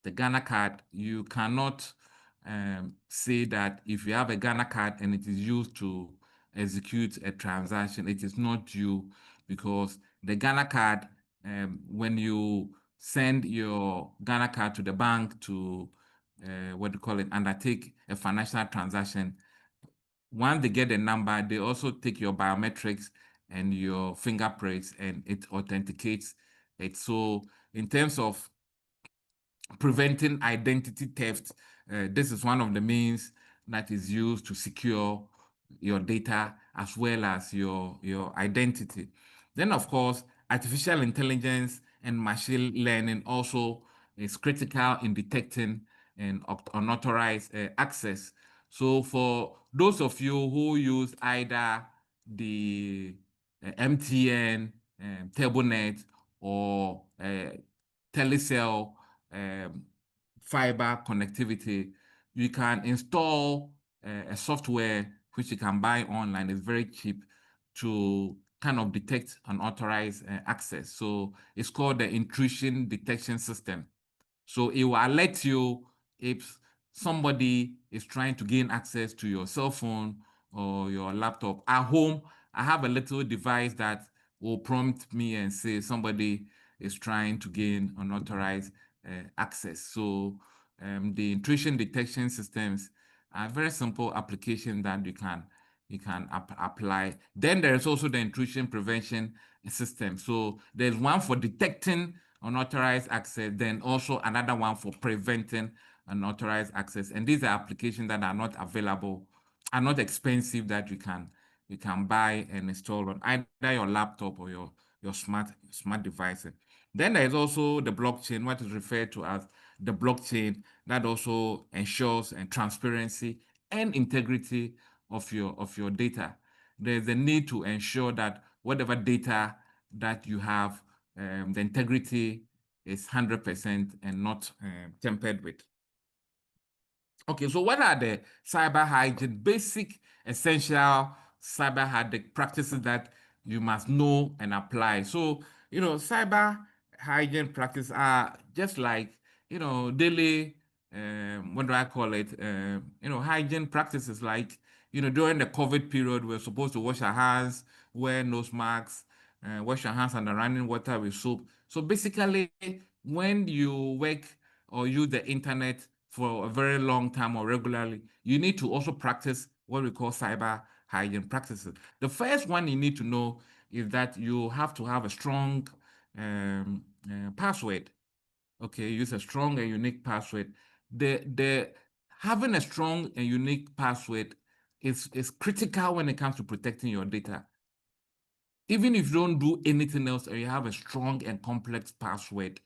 The Ghana card, you cannot say that if you have a Ghana card and it is used to execute a transaction, it is not you, because the Ghana card, when you send your Ghana card to the bank to undertake a financial transaction, once they get the number, they also take your biometrics and your fingerprints and it authenticates it. So in terms of preventing identity theft, this is one of the means that is used to secure your data as well as your identity. Then, of course, artificial intelligence and machine learning also is critical in detecting and unauthorized access. So for those of you who use either the MTN, TableNet, or Telecel fiber connectivity, you can install a software which you can buy online. It's very cheap to kind of detect unauthorized access. So it's called the intrusion detection system. So it will alert you if somebody is trying to gain access to your cell phone or your laptop. At home, I have a little device that will prompt me and say somebody is trying to gain unauthorized access. So the intrusion detection systems are very simple application that you can apply. Then there is also the intrusion prevention system. So there's one for detecting unauthorized access, then also another one for preventing unauthorized access. And these are applications that are not available, are not expensive, that you can buy and install on either your laptop or your smart devices. Then there is also the blockchain, what is referred to as the blockchain, that also ensures transparency and integrity of your data. There's a need to ensure that whatever data that you have, the integrity is 100% and not tampered with. Okay, so what are the cyber hygiene, basic, essential cyber hygiene practices that you must know and apply? So, cyber hygiene practices are just like, daily, what do I call it? Hygiene practices like, during the COVID period, we're supposed to wash our hands, wear nose masks, wash your hands under running water with soap. So basically, when you work or use the internet for a very long time or regularly, you need to also practice what we call cyber hygiene practices. The first one you need to know is that you have to have a strong password. Okay, use a strong and unique password. The having a strong and unique password is critical when it comes to protecting your data. Even if you don't do anything else and you have a strong and complex password,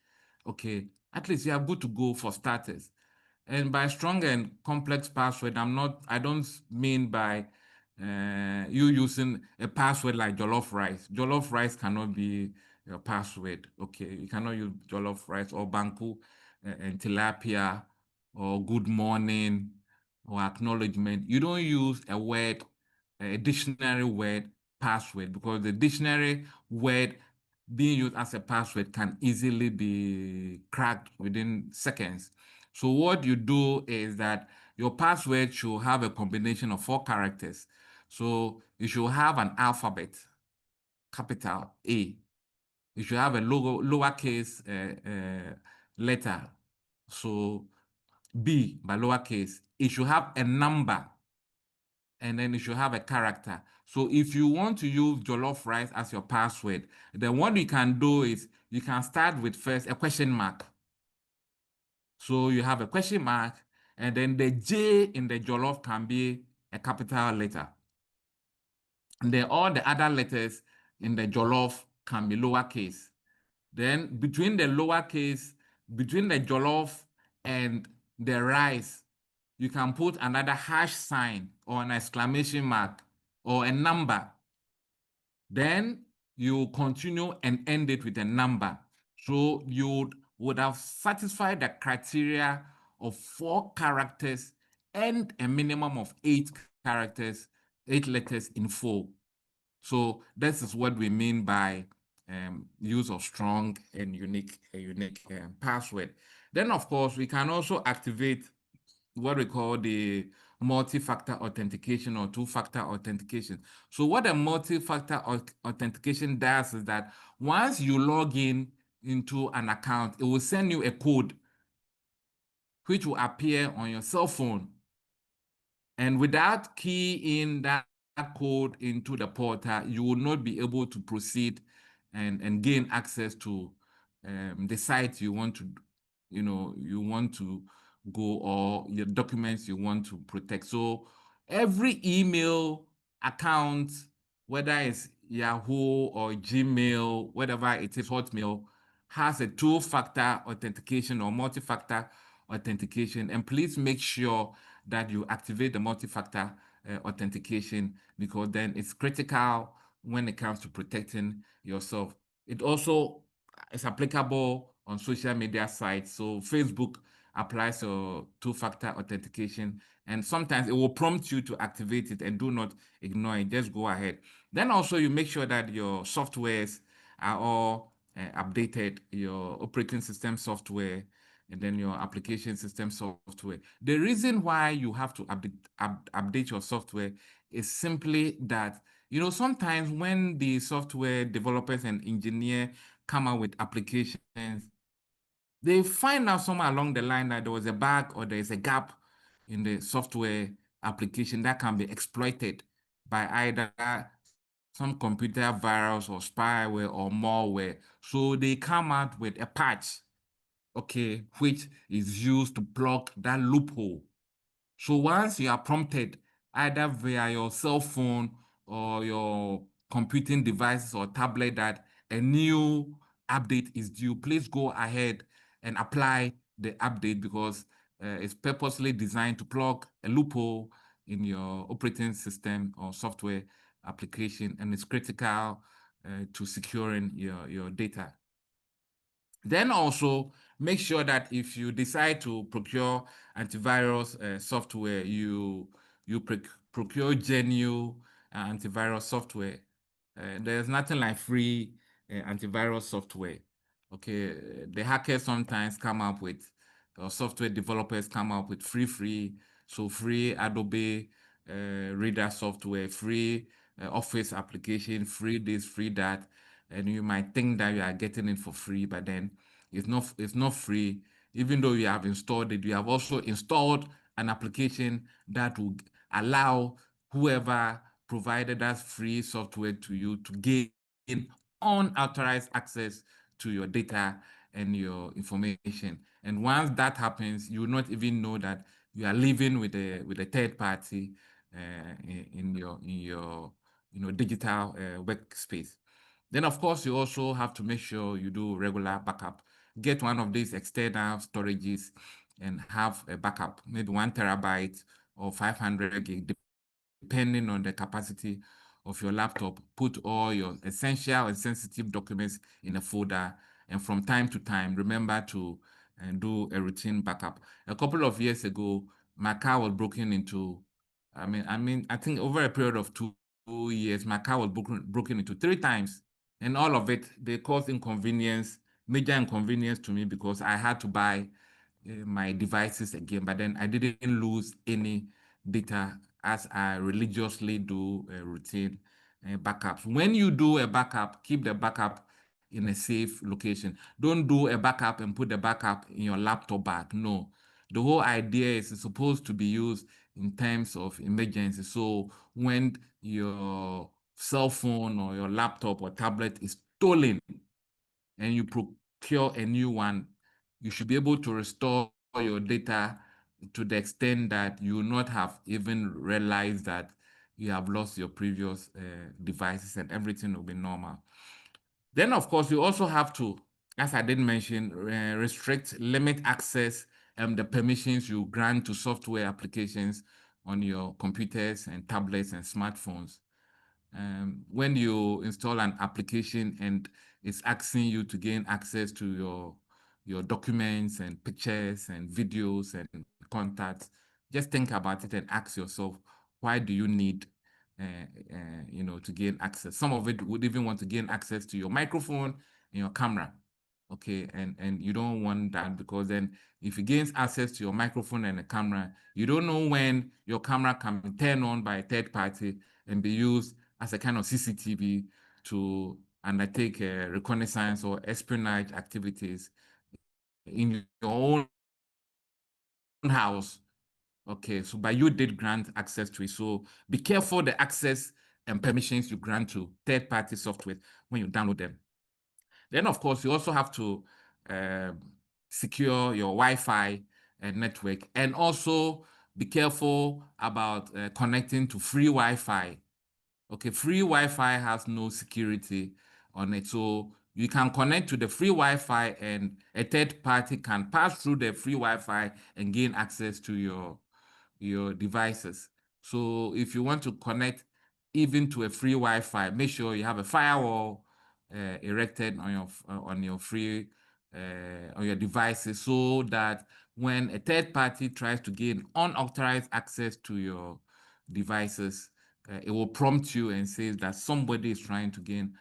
okay, at least you are good to go for starters. And by strong and complex password, I don't mean by you using a password like jollof rice. Jollof rice cannot be your password. Okay, you cannot use jollof rice or banku and tilapia or good morning or acknowledgement. You don't use a word, a dictionary word password, because the dictionary word being used as a password can easily be cracked within seconds. So what you do is that your password should have a combination of 4 characters. So you should have an alphabet, capital A. You should have a lowercase letter. So B by lowercase. It should have a number, and then you should have a character. So if you want to use jollof rice as your password, then what you can do is you can start with first a question mark. So you have a question mark, and then the J in the jollof can be a capital letter. And then all the other letters in the jollof can be lowercase. Then between the jollof and the rice, you can put another hash sign or an exclamation mark or a number. Then you continue and end it with a number. So you would have satisfied the criteria of 4 characters and a minimum of 8 characters, 8 letters in full. So this is what we mean by use of strong and unique password. Then, of course, we can also activate what we call the multi-factor authentication or two-factor authentication. So what a multi-factor authentication does is that once you log in into an account, it will send you a code which will appear on your cell phone. And without keying that code into the portal, you will not be able to proceed and gain access to the site you want to, you want to go, or your documents you want to protect. So every email account, whether it's Yahoo or Gmail, whatever it is, Hotmail, has a two-factor authentication or multi-factor authentication. And please make sure that you activate the multi-factor authentication, because then it's critical when it comes to protecting yourself. It also is applicable on social media sites. So Facebook applies a two-factor authentication, and sometimes it will prompt you to activate it, and do not ignore it. Just go ahead. Then also you make sure that your softwares are all updated, your operating system software, and then your application system software. The reason why you have to update your software is simply that, sometimes when the software developers and engineers come out with applications, they find out somewhere along the line that there was a bug or there is a gap in the software application that can be exploited by either some computer virus or spyware or malware. So they come out with a patch, okay, which is used to plug that loophole. So once you are prompted, either via your cell phone or your computing devices or tablet, that a new update is due, please go ahead and apply the update, because it's purposely designed to plug a loophole in your operating system or software application, and it's critical to securing your data. Then also make sure that if you decide to procure antivirus software, you procure genuine antivirus software. There's nothing like free antivirus software. Okay, the hackers sometimes come up with, or software developers come up with free, so free Adobe Reader software, free Office application, free this, free that, and you might think that you are getting it for free, but then it's not free. Even though you have installed it, you have also installed an application that will allow whoever provided as free software to you to gain unauthorized access to your data and your information. And once that happens, you will not even know that you are living with a third party in your digital workspace. Then, of course, you also have to make sure you do regular backup. Get one of these external storages and have a backup, maybe 1 TB or 500 gig, depending on the capacity of your laptop. Put all your essential and sensitive documents in a folder, and from time to time, remember to do a routine backup. A couple of years ago, my car was broken into. I think over a period of 2 years, my car was broken into 3 times, and all of it, they caused inconvenience, major inconvenience to me, because I had to buy my devices again. But then I didn't lose any data, as I religiously do a routine backups. When you do a backup, keep the backup in a safe location. Don't do a backup and put the backup in your laptop bag. No. The whole idea is it's supposed to be used in terms of emergency. So when your cell phone or your laptop or tablet is stolen and you procure a new one, you should be able to restore your data to the extent that you will not have even realized that you have lost your previous devices, and everything will be normal. Then, of course, you also have to, as I did mention, limit access and the permissions you grant to software applications on your computers and tablets and smartphones. When you install an application and it's asking you to gain access to your documents and pictures and videos and contacts, just think about it and ask yourself, why do you need to gain access? Some of it would even want to gain access to your microphone and your camera. Okay, and you don't want that, because then if it gains access to your microphone and the camera, you don't know when your camera can be turned on by a third party and be used as a kind of CCTV to undertake reconnaissance or espionage activities in your own house. Okay, so but you did grant access to it. So be careful the access and permissions you grant to third-party software when you download them. Then, of course, you also have to secure your Wi-Fi network, and also be careful about connecting to free Wi-Fi. Okay, free Wi-Fi has no security on it. So you can connect to the free Wi-Fi and a third party can pass through the free Wi-Fi and gain access to your devices. So if you want to connect even to a free Wi-Fi, make sure you have a firewall erected on your free on your devices, so that when a third party tries to gain unauthorized access to your devices, it will prompt you and says that somebody is trying to gain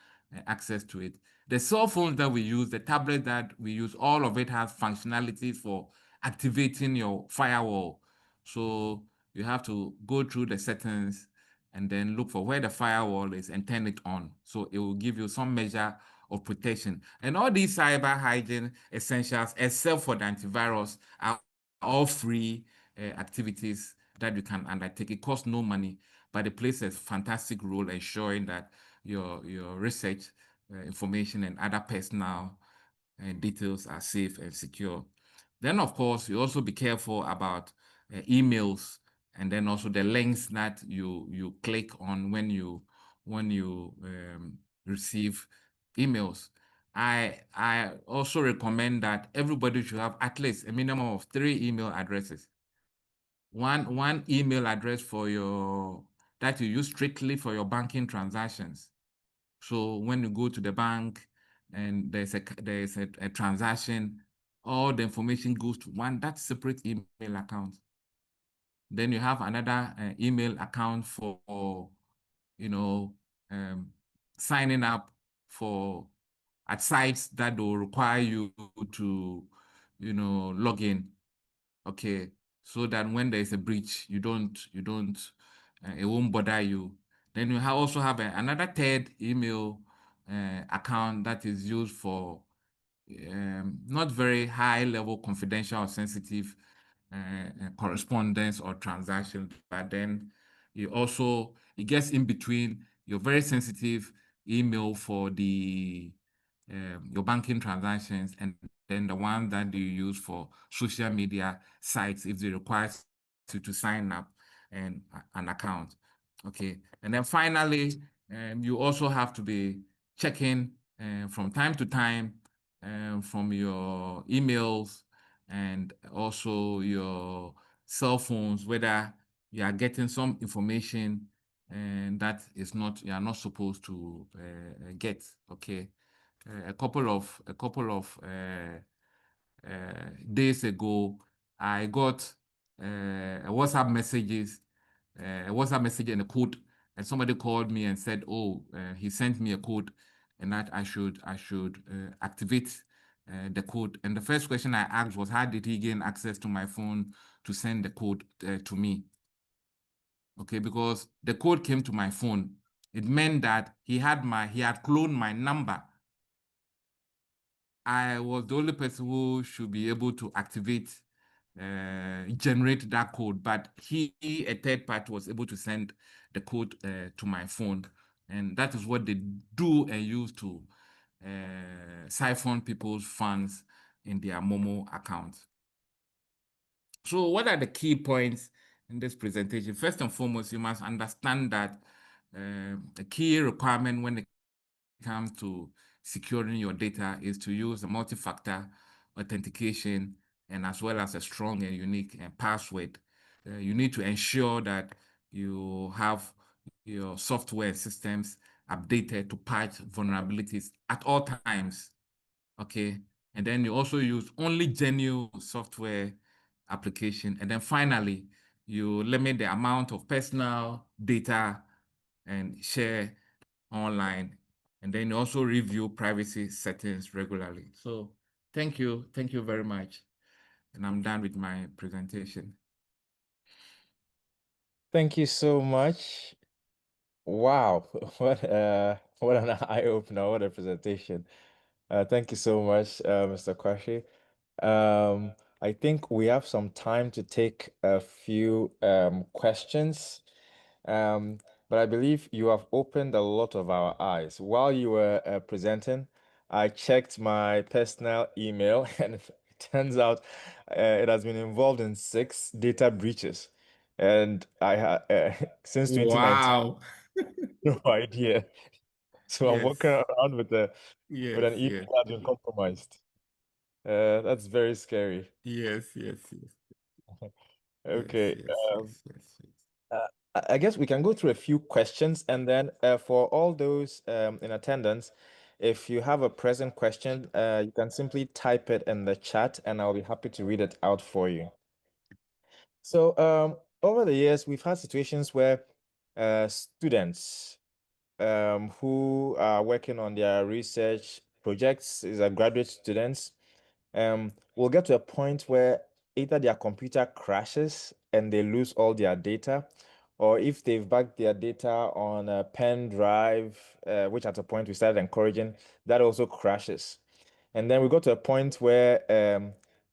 access to it. The cell phones that we use, the tablet that we use, all of it has functionalities for activating your firewall. So you have to go through the settings and then look for where the firewall is and turn it on. So it will give you some measure of protection. And all these cyber hygiene essentials, except for the antivirus, are all free activities that you can undertake. It costs no money, but it plays a fantastic role ensuring that your research information and other personal details are safe and secure. Then, of course, you also be careful about emails, and then also the links that you click on when you receive emails. I also recommend that everybody should have at least a minimum of 3 email addresses. One email address for that you use strictly for your banking transactions. So when you go to the bank and there's a transaction, all the information goes to that separate email account. Then you have another email account for signing up at sites that will require you to log in. Okay, so that when there is a breach, it won't bother you. Then you also have another third email account that is used for not very high level confidential or sensitive correspondence or transactions, but then it gets in between your very sensitive email for the your banking transactions and then the one that you use for social media sites if they require you to sign up and an account. Okay, and then finally, you also have to be checking from time to time from your emails and also your cell phones whether you are getting some information and that is not you are not supposed to get. Okay, a couple of days ago, I got a WhatsApp message and a code, and somebody called me and said, "Oh, he sent me a code, and that I should activate the code." And the first question I asked was, "How did he gain access to my phone to send the code to me?" Okay, because the code came to my phone. It meant that he had cloned my number. I was the only person who should be able to generate that code, but a third party, was able to send the code to my phone. And that is what they do and use to siphon people's funds in their Momo accounts. So what are the key points in this presentation? First and foremost, you must understand that the key requirement when it comes to securing your data is to use a multi-factor authentication and as well as a strong and unique password. You need to ensure that you have your software systems updated to patch vulnerabilities at all times. Okay, and then you also use only genuine software application, and then finally you limit the amount of personal data and share online, and then you also review privacy settings regularly. So thank you very much, and I'm done with my presentation. Thank you so much. Wow, what an eye-opener, what a presentation. Thank you so much, Mr. Quarshie. I think we have some time to take a few questions. But I believe you have opened a lot of our eyes. While you were presenting, I checked my personal email, and it turns out it has been involved in 6 data breaches. And I had since 2019, Wow. no idea. So I'm walking Yes, around with an yes, email yes, that's been compromised. That's very scary. yes, yes, yes, yes, Okay. yes, yes, yes, yes. I guess we can go through a few questions, and then for all those in attendance, if you have a present question, you can simply type it in the chat, and I'll be happy to read it out for you. So, over the years, we've had situations where students who are working on their research projects, is a graduate students, will get to a point where either their computer crashes and they lose all their data, or if they've backed their data on a pen drive, which at a point we started encouraging, that also crashes. And then we got to a point where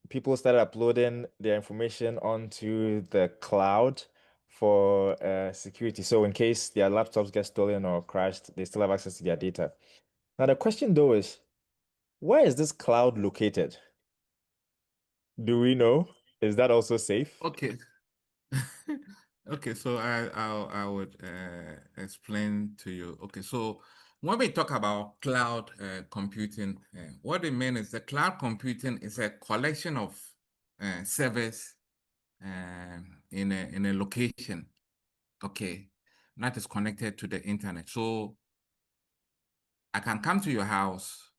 people started uploading their information onto the cloud for security. So in case their laptops get stolen or crashed, they still have access to their data. Now the question though is, where is this cloud located? Do we know? Is that also safe? Okay. Okay, so I would explain to you. Okay, so when we talk about cloud computing, what it means is that cloud computing is a collection of servers in a location. Okay, that is connected to the internet. So I can come to your house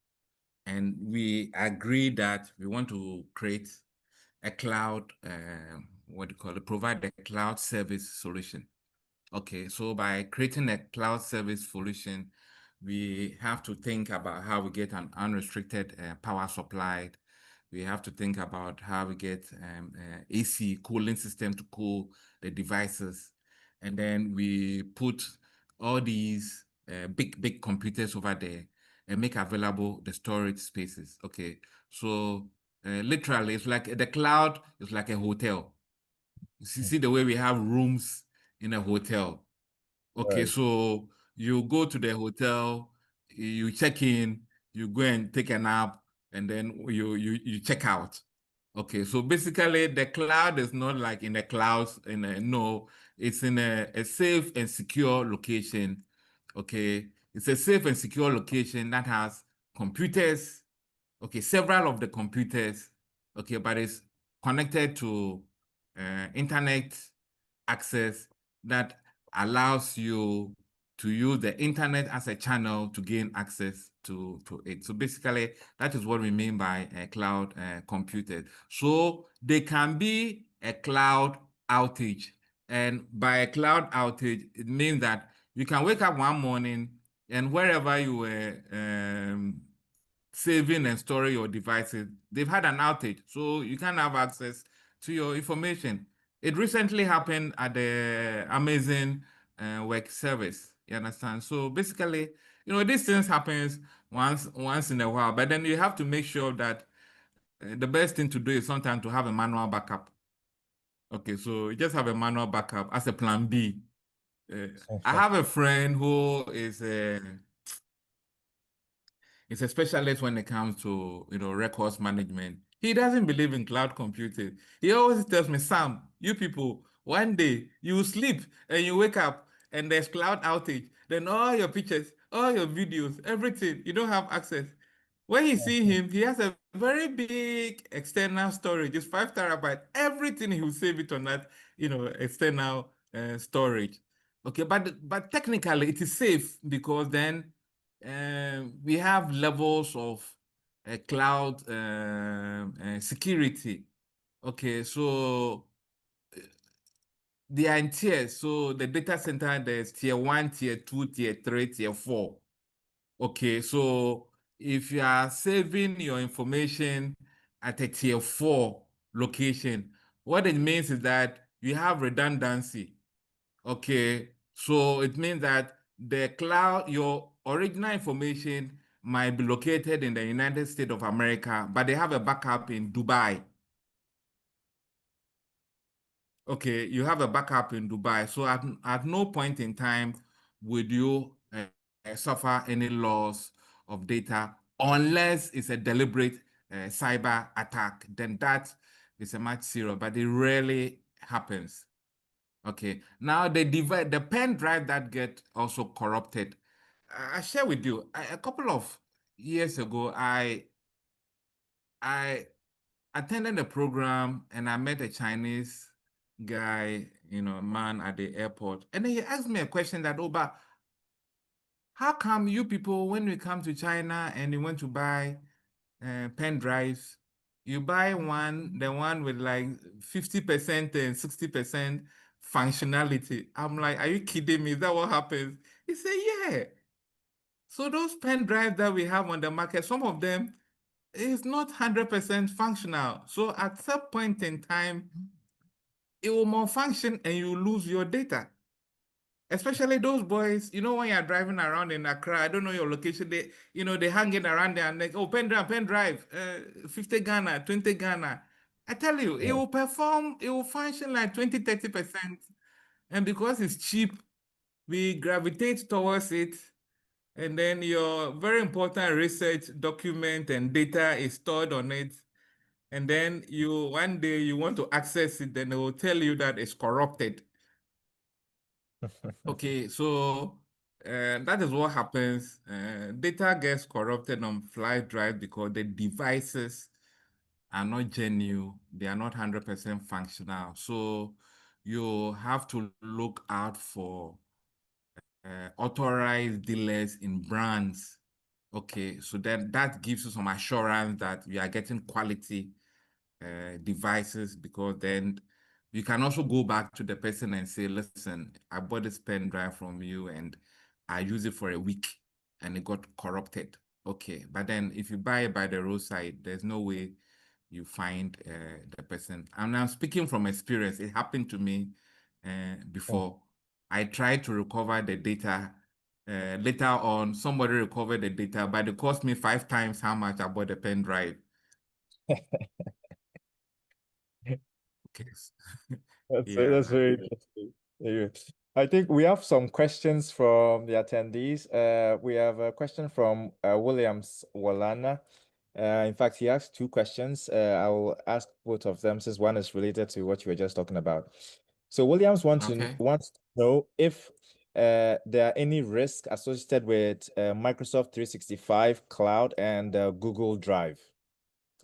and we agree that we want to create a cloud, what do you call it, provide a cloud service solution. Okay, so by creating a cloud service solution, we have to think about how we get an unrestricted power supply. We have to think about how we get AC cooling system to cool the devices. And then we put all these big computers over there and make available the storage spaces. Okay, so literally, it's like the cloud is like a hotel. You see the way we have rooms in a hotel. Okay, Right. so you go to the hotel, you check in, you go and take a nap, and then you check out. Okay, so basically the cloud is not like in the clouds, no, it's in a safe and secure location. Okay, it's a safe and secure location that has computers. Okay, several of the computers. Okay, but it's connected to internet access that allows you to use the internet as a channel to gain access to it. So basically, that is what we mean by cloud computed. So they can be a cloud outage. And by a cloud outage, it means that you can wake up one morning and wherever you were saving and storing your devices, they've had an outage. So you can't have access to your information. It recently happened at the Amazon work service. You understand? So basically, these things happens once in a while, but then you have to make sure that the best thing to do is sometimes to have a manual backup. Okay, so you just have a manual backup as a plan B. I have a friend who is a specialist when it comes to records management. He doesn't believe in cloud computing. He always tells me, Sam, you people, one day you sleep and you wake up and there's cloud outage. Then all your pictures, all your videos, everything, you don't have access. When you see him, he has a very big external storage. It's 5 terabytes. Everything he will save it on that, external storage. Okay, but technically it is safe because then we have levels of cloud security. Okay, so they are in tiers. So the data center, there's tier 1, tier 2, tier 3, tier 4. Okay, so if you are saving your information at a tier 4 location, what it means is that you have redundancy. Okay, so it means that the cloud, your original information might be located in the United States of America, but they have a backup in Dubai. Okay, you have a backup in Dubai. So at no point in time would you suffer any loss of data unless it's a deliberate cyber attack. Then that is a much serious, but it rarely happens. Okay, now the pen drive that get also corrupted. I share with you a couple of years ago. I attended a program and I met a Chinese guy, man at the airport, and then he asked me a question that, oh, but how come you people, when we come to China and you want to buy pen drives, you buy the one with like 50% and 60% functionality. I'm like, are you kidding me? Is that what happens? He said, yeah. So those pen drives that we have on the market, some of them is not 100% functional. So at some point in time, it will malfunction and you lose your data. Especially those boys, when you're driving around in Accra, I don't know your location, they hanging around there and like, oh, pen drive, 50 Ghana, 20 Ghana. I tell you, it Yeah. will perform, it will function like 20, 30%. And because it's cheap, we gravitate towards it. And then your very important research document and data is stored on it. And then one day you want to access it, then it will tell you that it's corrupted. Okay, so that is what happens. Data gets corrupted on flash drive because the devices are not genuine. They are not 100% functional. So you have to look out for authorized dealers in brands. Okay, so then that gives you some assurance that you are getting quality devices, because then you can also go back to the person and say, listen, I bought this pen drive from you and I used it for a week and it got corrupted. Okay, but then if you buy it by the roadside, there's no way you find the person. And I'm speaking from experience. It happened to me before. I tried to recover the data. Later on, somebody recovered the data, but it cost me 5 times how much I bought the pen drive. Okay. That's Yeah. very interesting. Yeah. I think we have some questions from the attendees. We have a question from Williams Walana. In fact, he asked two questions. I will ask both of them since one is related to what you were just talking about. So Williams Okay. wants to know if there are any risks associated with Microsoft 365 Cloud and Google Drive.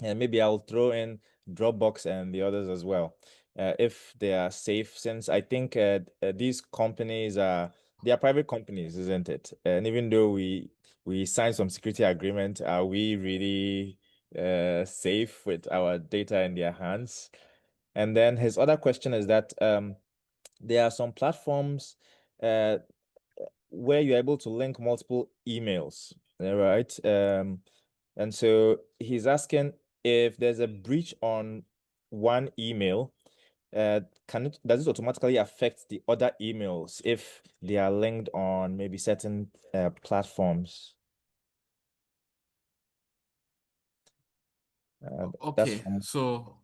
And maybe I'll throw in Dropbox and the others as well, if they are safe, since I think these companies they are private companies, isn't it? And even though we signed some security agreement, are we really safe with our data in their hands? And then his other question is that there are some platforms uh, where you're able to link multiple emails, right? And so he's asking if there's a breach on one email, does it automatically affect the other emails if they are linked on maybe certain platforms? That's Okay, from so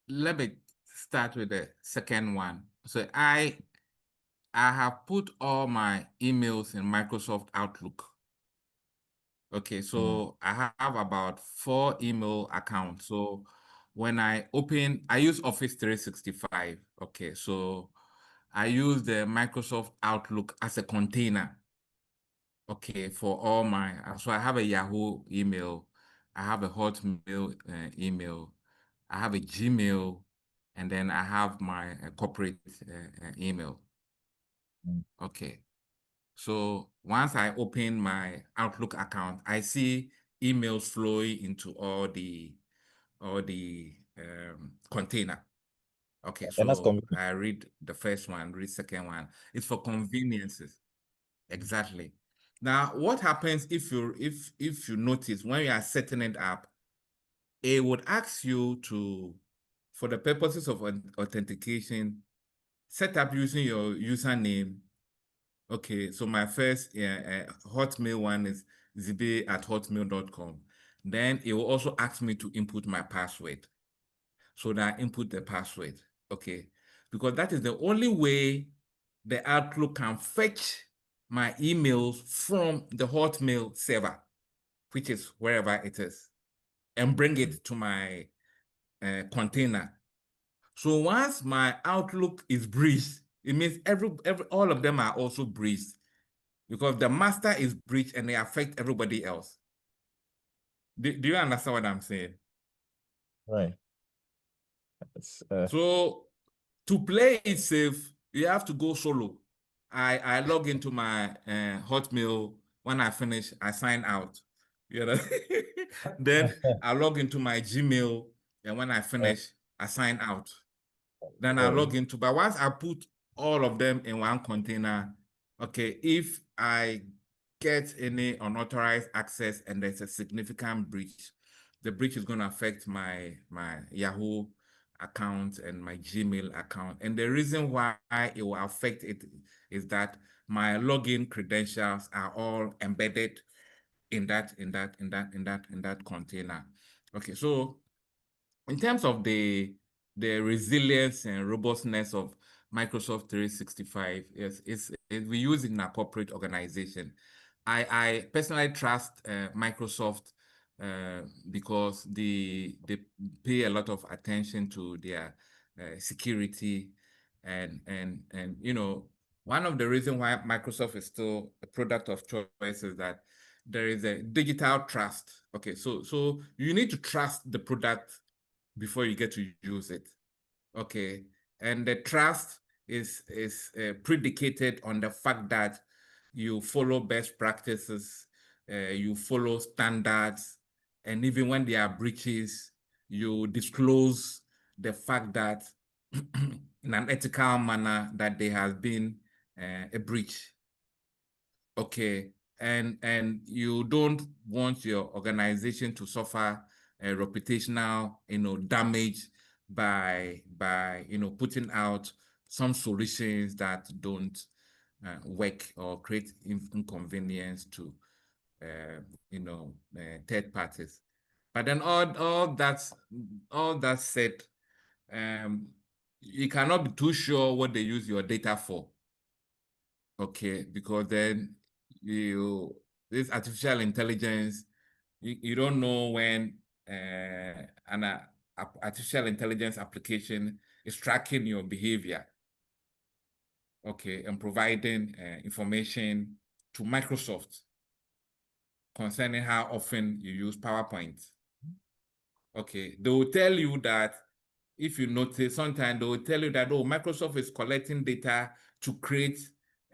let me start with the second one. So I have put all my emails in Microsoft Outlook. Okay, mm, so I have about 4 email accounts. So when I open, I use Office 365. Okay, so I use the Microsoft Outlook as a container. Okay, for all my, so I have a Yahoo email, I have a Hotmail email, I have a Gmail, and then I have my corporate email. mm, Okay. So once I open my Outlook account, I see emails flowing into all the container. Okay, and that's so convenient. I read the first one, read second one. It's for conveniences. Exactly. Now, what happens if you notice when you are setting it up, it would ask you to, for the purposes of authentication, set up using your username. Okay, so my first Hotmail one is zibe@hotmail.com. Then it will also ask me to input my password. So that I input the password. Okay, because that is the only way the Outlook can fetch my emails from the Hotmail server, which is wherever it is, and bring Mm, it to my container. So once my Outlook is breached, it means every all of them are also breached because the master is breached and they affect everybody else. Do you understand what I'm saying? right. It's So to play it safe, you have to go solo. I log into my Hotmail. When I finish, I sign out. You know, then I log into my Gmail, and when I finish, I sign out. Then I oh, log into, but once I put all of them in one container, okay, if I get any unauthorized access and there's a significant breach, the breach is going to affect my Yahoo account and my Gmail account. And the reason why it will affect it is that my login credentials are all embedded in that container. Okay, so in terms of the resilience and robustness of Microsoft 365, yes, we use it in a corporate organization. I personally trust Microsoft because they pay a lot of attention to their security and one of the reasons why Microsoft is still a product of choice is that there is a digital trust. Okay, so you need to trust the product before you get to use it. Okay, and the trust is predicated on the fact that you follow best practices, you follow standards, and even when there are breaches, you disclose the fact that in an ethical manner that there has been a breach. Okay, and you don't want your organization to suffer a reputational, damage by putting out some solutions that don't work or create inconvenience to uh, third parties. But then all that said, um, you cannot be too sure what they use your data for. Okay, because then this artificial intelligence, you don't know when an artificial intelligence application is tracking your behavior, okay, and providing information to Microsoft concerning how often you use PowerPoint. Okay, they will tell you that if you notice, sometimes they will tell you that, oh, Microsoft is collecting data to create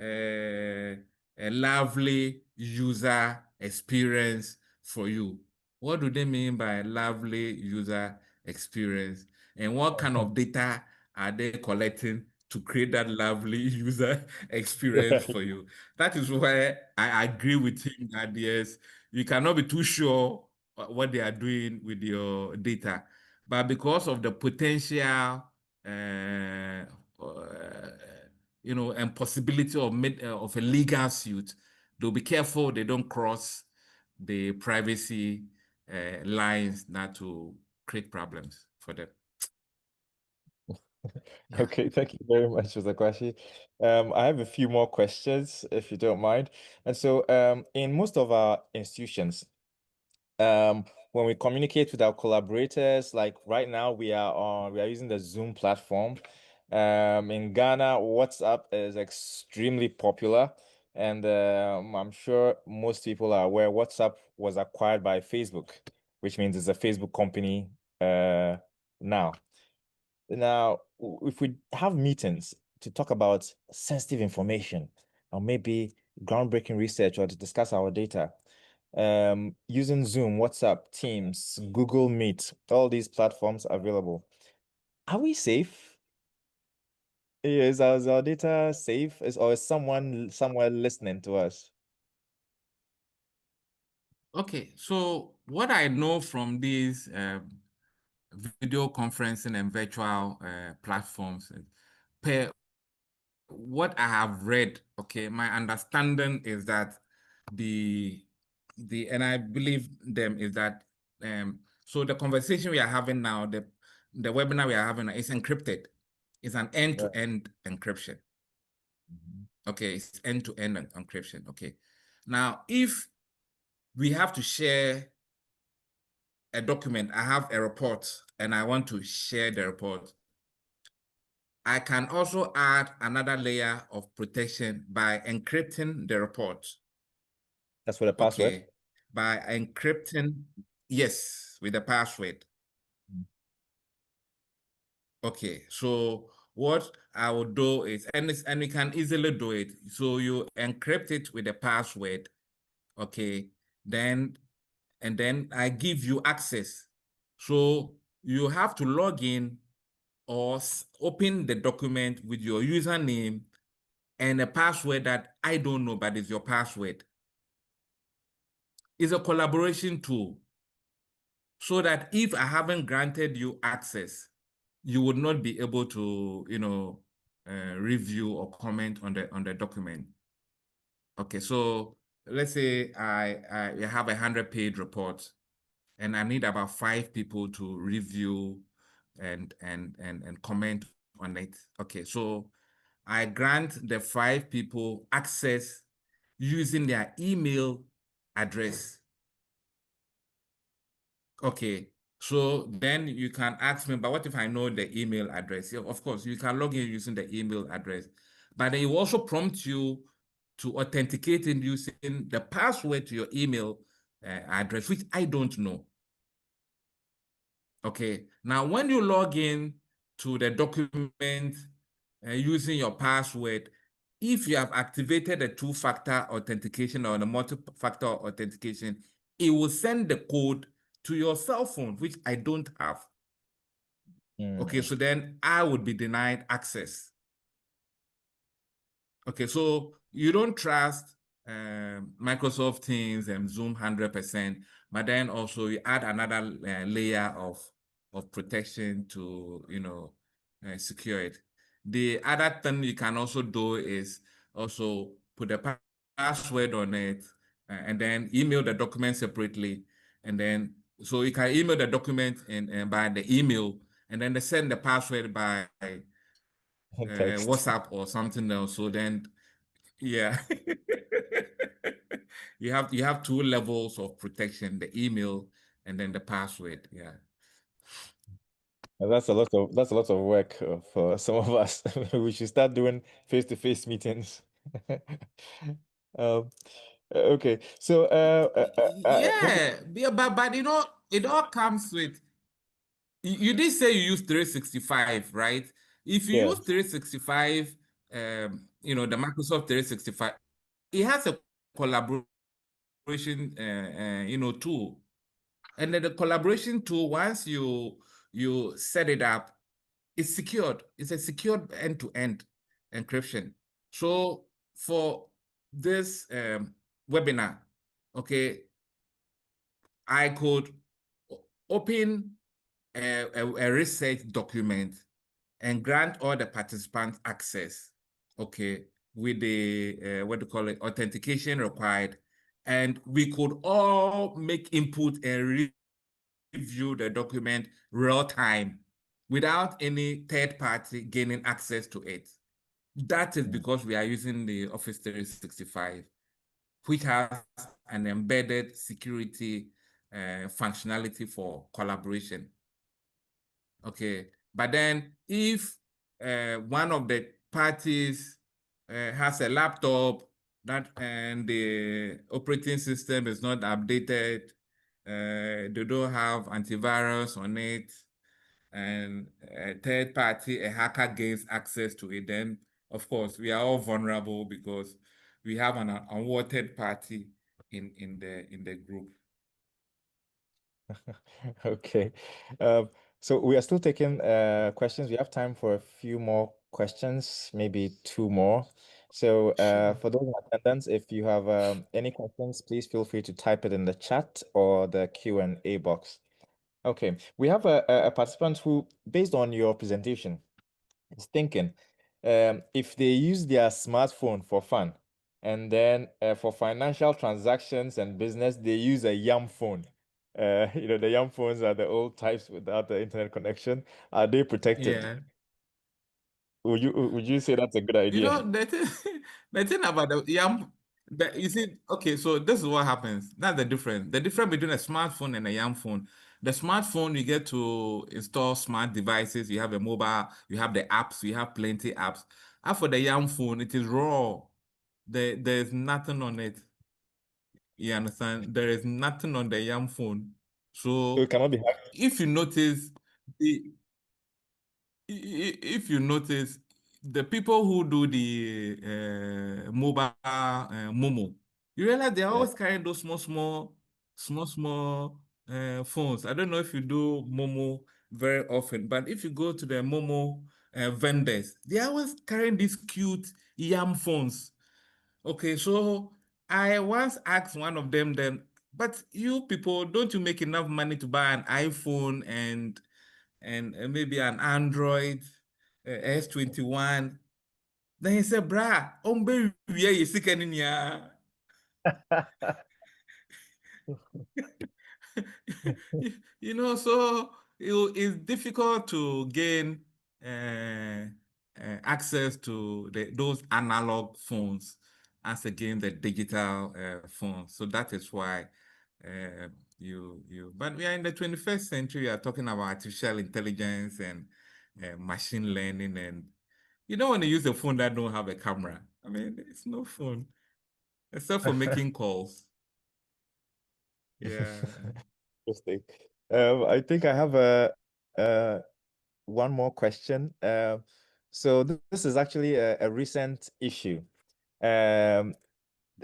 a lovely user experience for you. What do they mean by lovely user experience? And what kind of data are they collecting to create that lovely user experience for you? That is where I agree with him that yes, you cannot be too sure what they are doing with your data. But because of the potential, uh, and possibility of a legal suit, they'll be careful they don't cross the privacy lines not to create problems for them. Yeah. Okay, thank you very much for the question. I have a few more questions, if you don't mind. And so, in most of our institutions, when we communicate with our collaborators, like right now, we are using the Zoom platform. In Ghana, WhatsApp is extremely popular, and I'm sure most people are aware WhatsApp was acquired by Facebook, which means it's a Facebook company now. Now, if we have meetings to talk about sensitive information or maybe groundbreaking research or to discuss our data, using Zoom, WhatsApp, Teams, Google Meet, all these platforms available. Are we safe? Is our data safe? Or is someone somewhere listening to us? Okay, so what I know from these video conferencing and virtual platforms, per what I have read, okay, my understanding is that the and I believe them is that so the conversation we are having now, the webinar we are having is encrypted. It's an Yeah. end-to-end encryption. Okay, it's end-to-end encryption. Okay. Now, if we have to share a document, I have a report and I want to share the report, I can also add another layer of protection by encrypting the report. That's for the password. Okay, by encrypting, yes, with the password. Okay, so what I will do is, and we can easily do it. So you encrypt it with the password, okay, and then I give you access. So you have to log in or open the document with your username and a password that I don't know, but it's your password. It's a collaboration tool so that if I haven't granted you access, you would not be able to, review or comment on the document. Okay, so let's say I have 100-page report, and I need about 5 people to review and comment on it. Okay, so I grant the 5 people access using their email address. Okay, so then you can ask me, but what if I know the email address? Yeah, of course, you can log in using the email address, but then it will also prompt you to authenticate in using the password to your email address, which I don't know. Okay, now when you log in to the document using your password, if you have activated the two-factor authentication or the multi-factor authentication, it will send the code to your cell phone, which I don't have. Okay, so then I would be denied access. Okay, so you don't trust Microsoft Teams and Zoom 100%, but then also you add another layer of protection to, secure it. The other thing you can also do is also put a password on it and then email the document separately. And then, so you can email the document by the email and then they send the password by Text. WhatsApp or something else. So then, yeah, you have two levels of protection: the email and then the password. Yeah. And that's a lot of work for some of us. We should start doing face-to-face meetings. Um, okay, so Yeah, yeah, but it all comes with you did say you use 365, right? If you use yes. 365, the Microsoft 365, it has a collaboration tool. And then the collaboration tool, once you set it up, it's secured. It's a secured end-to-end encryption. So for this webinar, okay, I could open a research document and grant all the participants access, okay, with the what do you call it, authentication required, and we could all make input and review the document real time without any third party gaining access to it. That is Mm. because we are using the Office 365, which has an embedded security functionality for collaboration. Okay, but then if one of the parties has a laptop that and the operating system is not updated, they don't have antivirus on it, and a third party, a hacker gains access to it, then of course we are all vulnerable because we have an unwanted party in the group. Okay. So we are still taking questions. We have time for a few more questions, maybe two more. So Sure. for those in attendance, if you have any questions, please feel free to type it in the chat or the Q&A box. Okay, we have a participant who, based on your presentation, is thinking if they use their smartphone for fun and then for financial transactions and business, they use a yam phone. The yam phones are the old types without the internet connection. Are they protected? Yeah. Would you say that's a good You idea? know, the thing, the thing about the YAM, you see, okay, so this is what happens. That's the difference. The difference between a smartphone and a YAM phone. The smartphone, you get to install smart devices. You have a mobile, you have the apps, you have plenty apps. As for the YAM phone, it is raw. There's nothing on it. You understand? There is nothing on the YAM phone. So it So cannot be hacked. if you notice, the if you notice, the people who do the mobile Momo, you realize they're Yeah. always carrying those small phones. I don't know if you do Momo very often, but if you go to the Momo vendors, they're always carrying these cute yam phones. Okay, so I once asked one of them then, but you people, don't you make enough money to buy an iPhone and maybe an Android S21? Then he said, "Brah, ombe wie ye sika ni nya." So it's difficult to gain access to those analog phones as against the digital phones. So that is why but we are in the 21st century. We are talking about artificial intelligence and machine learning, and you don't want to use a phone that don't have a camera. I mean, it's no phone except for making calls. Yeah. Interesting. I think I have uh, one more question. So this is actually a recent issue. Um,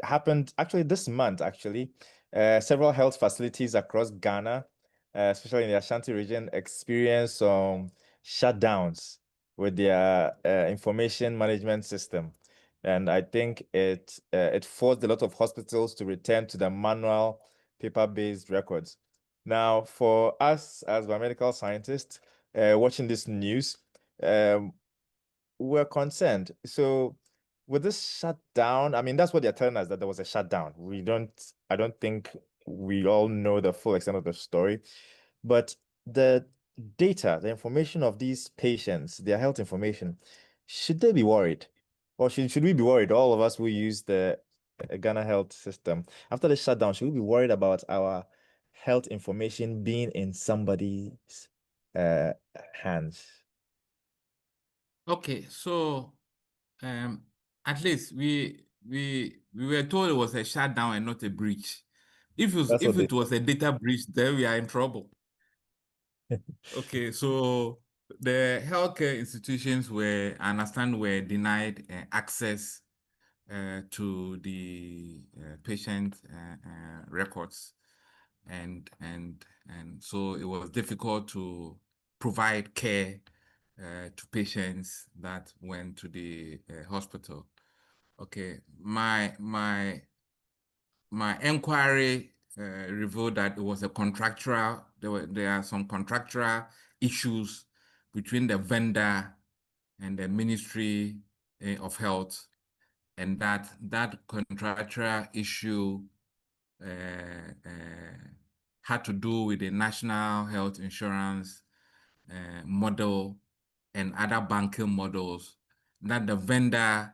happened actually this month, actually. Several health facilities across Ghana, especially in the Ashanti region, experienced some shutdowns with their information management system. And I think it forced a lot of hospitals to return to the manual paper-based records. Now, for us as biomedical scientists watching this news, um, we're concerned. So with this shutdown, I mean, that's what they're telling us, that there was a shutdown. I don't think we all know the full extent of the story, but the data, the information of these patients, their health information, should they be worried? Or should we be worried? All of us who use the Ghana health system after the shutdown, should we be worried about our health information being in somebody's uh, hands? Okay, so um, at least we were told it was a shutdown and not a breach. That's what If they it was a data breach, then we are in trouble. Okay, so the healthcare institutions I understand, were denied access to the patient records, and so it was difficult to provide care to patients that went to the hospital. Okay, my inquiry revealed that it was a contractual. There are some contractual issues between the vendor and the Ministry of Health, and that contractual issue uh, uh, had to do with the national health insurance model and other banking models that the vendor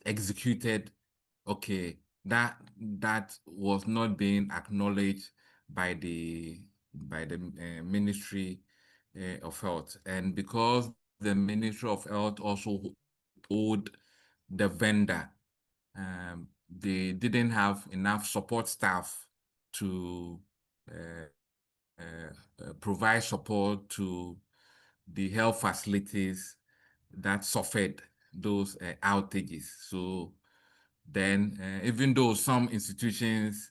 executed. Okay, that was not being acknowledged by the Ministry of Health, and because the Ministry of Health also owed the vendor, they didn't have enough support staff to uh, provide support to the health facilities that suffered those outages. So then, even though some institutions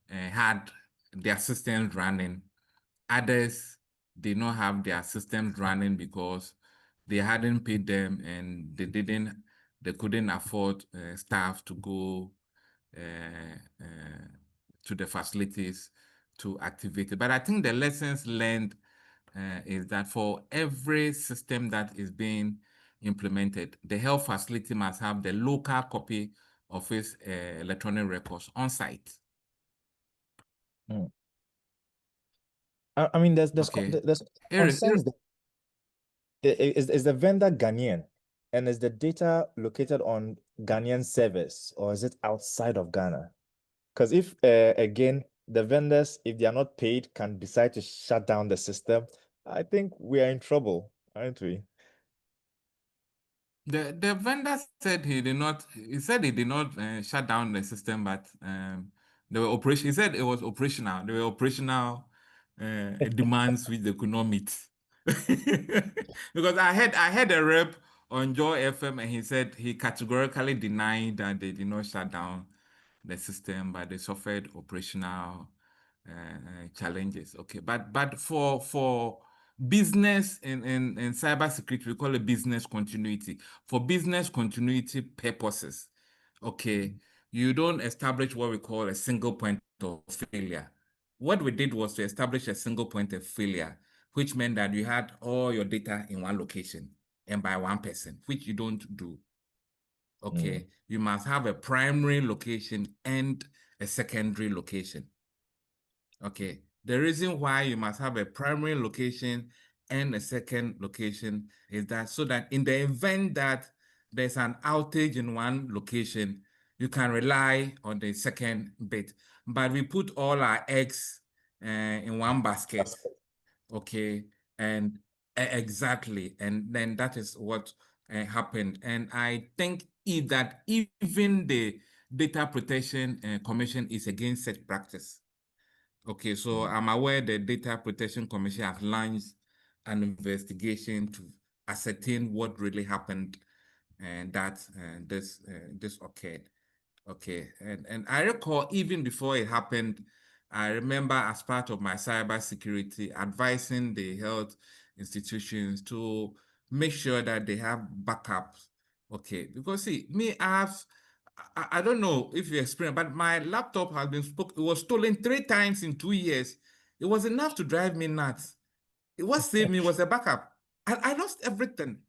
had their systems running, others did not have their systems running because they hadn't paid them, and they couldn't afford staff to go to the facilities to activate it. But I think the lessons learned is that for every system that is being implemented, the health facility must have the local copy of its electronic records on site. Mm. I mean, Okay. there's Eric, concerns that is the vendor Ghanaian, and is the data located on Ghanaian servers, or is it outside of Ghana? Because if again the vendors, if they are not paid, can decide to shut down the system, I think we are in trouble, aren't we? the vendor said he did not. He said he did not shut down the system, but they were operation. He said it was operational. There were operational demands which they could not meet. Because I had a rep on Joy FM, and he said he categorically denied that they did not shut down the system, but they suffered operational challenges. Okay, but for business in cybersecurity, we call it business continuity. For business continuity purposes, okay, you don't establish what we call a single point of failure. What we did was to establish a single point of failure, which meant that you had all your data in one location and by one person, which you don't do. Mm. Okay, you must have a primary location and a secondary location. Okay, the reason why you must have a primary location and a second location is that so that in the event that there's an outage in one location, you can rely on the second bit. But we put all our eggs in one basket. Okay, and exactly, and then that is what happened. And I think that even the Data Protection Commission is against such practice. Okay, so Mm. I'm aware the Data Protection Commission has launched an investigation to ascertain what really happened and that this occurred. Okay, and I recall even before it happened, I remember as part of my cybersecurity advising the health institutions to make sure that they have backups. Okay, because see, I don't know if you experienced, but my laptop has been it was stolen 3 times in 2 years. It was enough to drive me nuts. What saved me was a backup. I lost everything.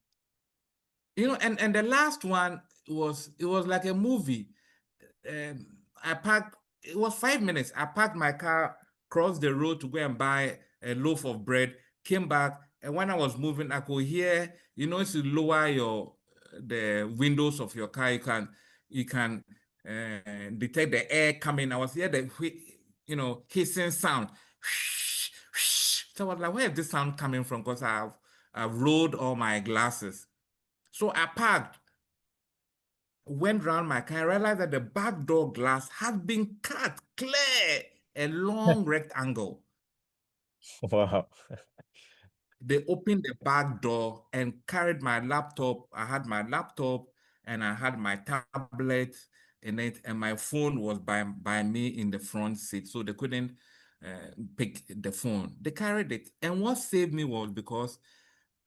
And the last one was like a movie. I parked, it was 5 minutes. I parked my car, crossed the road to go and buy a loaf of bread, came back, And when I was moving, I could hear, if you lower the windows of your car, you can detect the air coming. I was hear the hissing sound. So I was like, where is this sound coming from? Because I've rolled all my glasses. So I parked, went round my car, realized that the back door glass had been cut clear, a long rectangle. Wow. They opened the back door and carried my laptop. I had my laptop and I had my tablet in it, and my phone was by me in the front seat, so they couldn't pick the phone. They carried it, and what saved me was because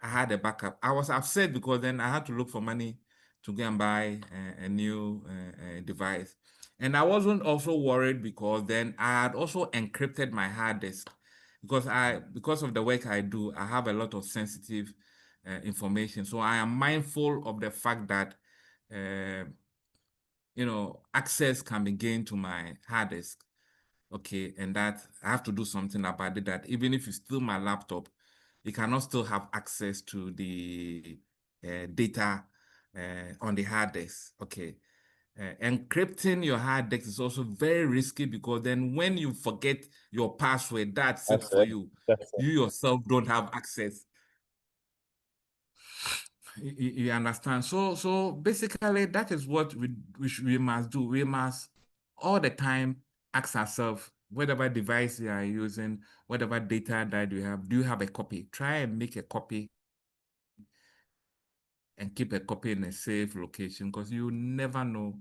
I had a backup. I was upset because then I had to look for money to go and buy a new device. And I wasn't also worried because then I had also encrypted my hard disk because of the work I do, I have a lot of sensitive information. So I am mindful of the fact that access can be gained to my hard disk. Okay, and that I have to do something about it. That even if you steal my laptop, you cannot still have access to the data on the hard disk. Okay. Encrypting your hard disk is also very risky because then when you forget your password, that's it That's for it. you. That's it. You yourself don't have access. You understand? So basically, that is what we must do. We must all the time ask ourselves, whatever device you are using, whatever data that you have, do you have a copy? Try and make a copy and keep a copy in a safe location because you never know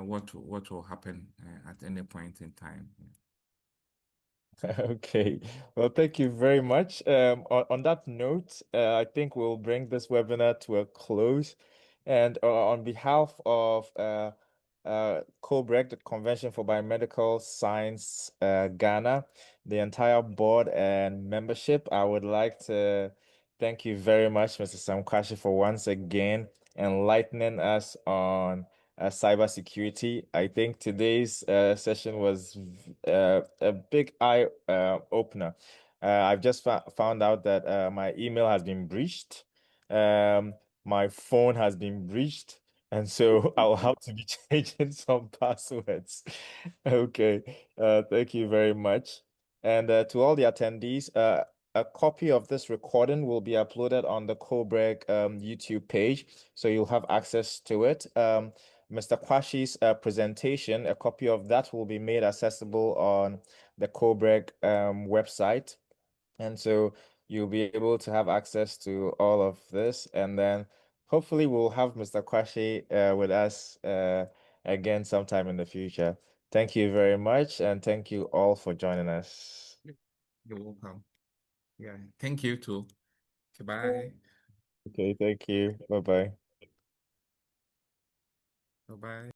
what will happen at any point in time. Okay. Well, thank you very much. On that note, I think we'll bring this webinar to a close. And on behalf of Cobreg, the Convention for Biomedical Science Ghana, the entire board and membership, I would like to thank you very much, Mr. Sam Quarshie, for once again enlightening us on cybersecurity. I think today's session was a big eye opener. I've just found out that my email has been breached. My phone has been breached. And so I'll have to be changing some passwords. Okay. Thank you very much. And to all the attendees, a copy of this recording will be uploaded on the Cobreg YouTube page, so you'll have access to it. Mr. Quarshie's presentation, a copy of that will be made accessible on the Cobreg website. And so you'll be able to have access to all of this. And then hopefully we'll have Mr. Quarshie with us again sometime in the future. Thank you very much. And thank you all for joining us. You're welcome. Yeah. Thank you too. Goodbye. Okay, thank you. Bye-bye. Bye-bye.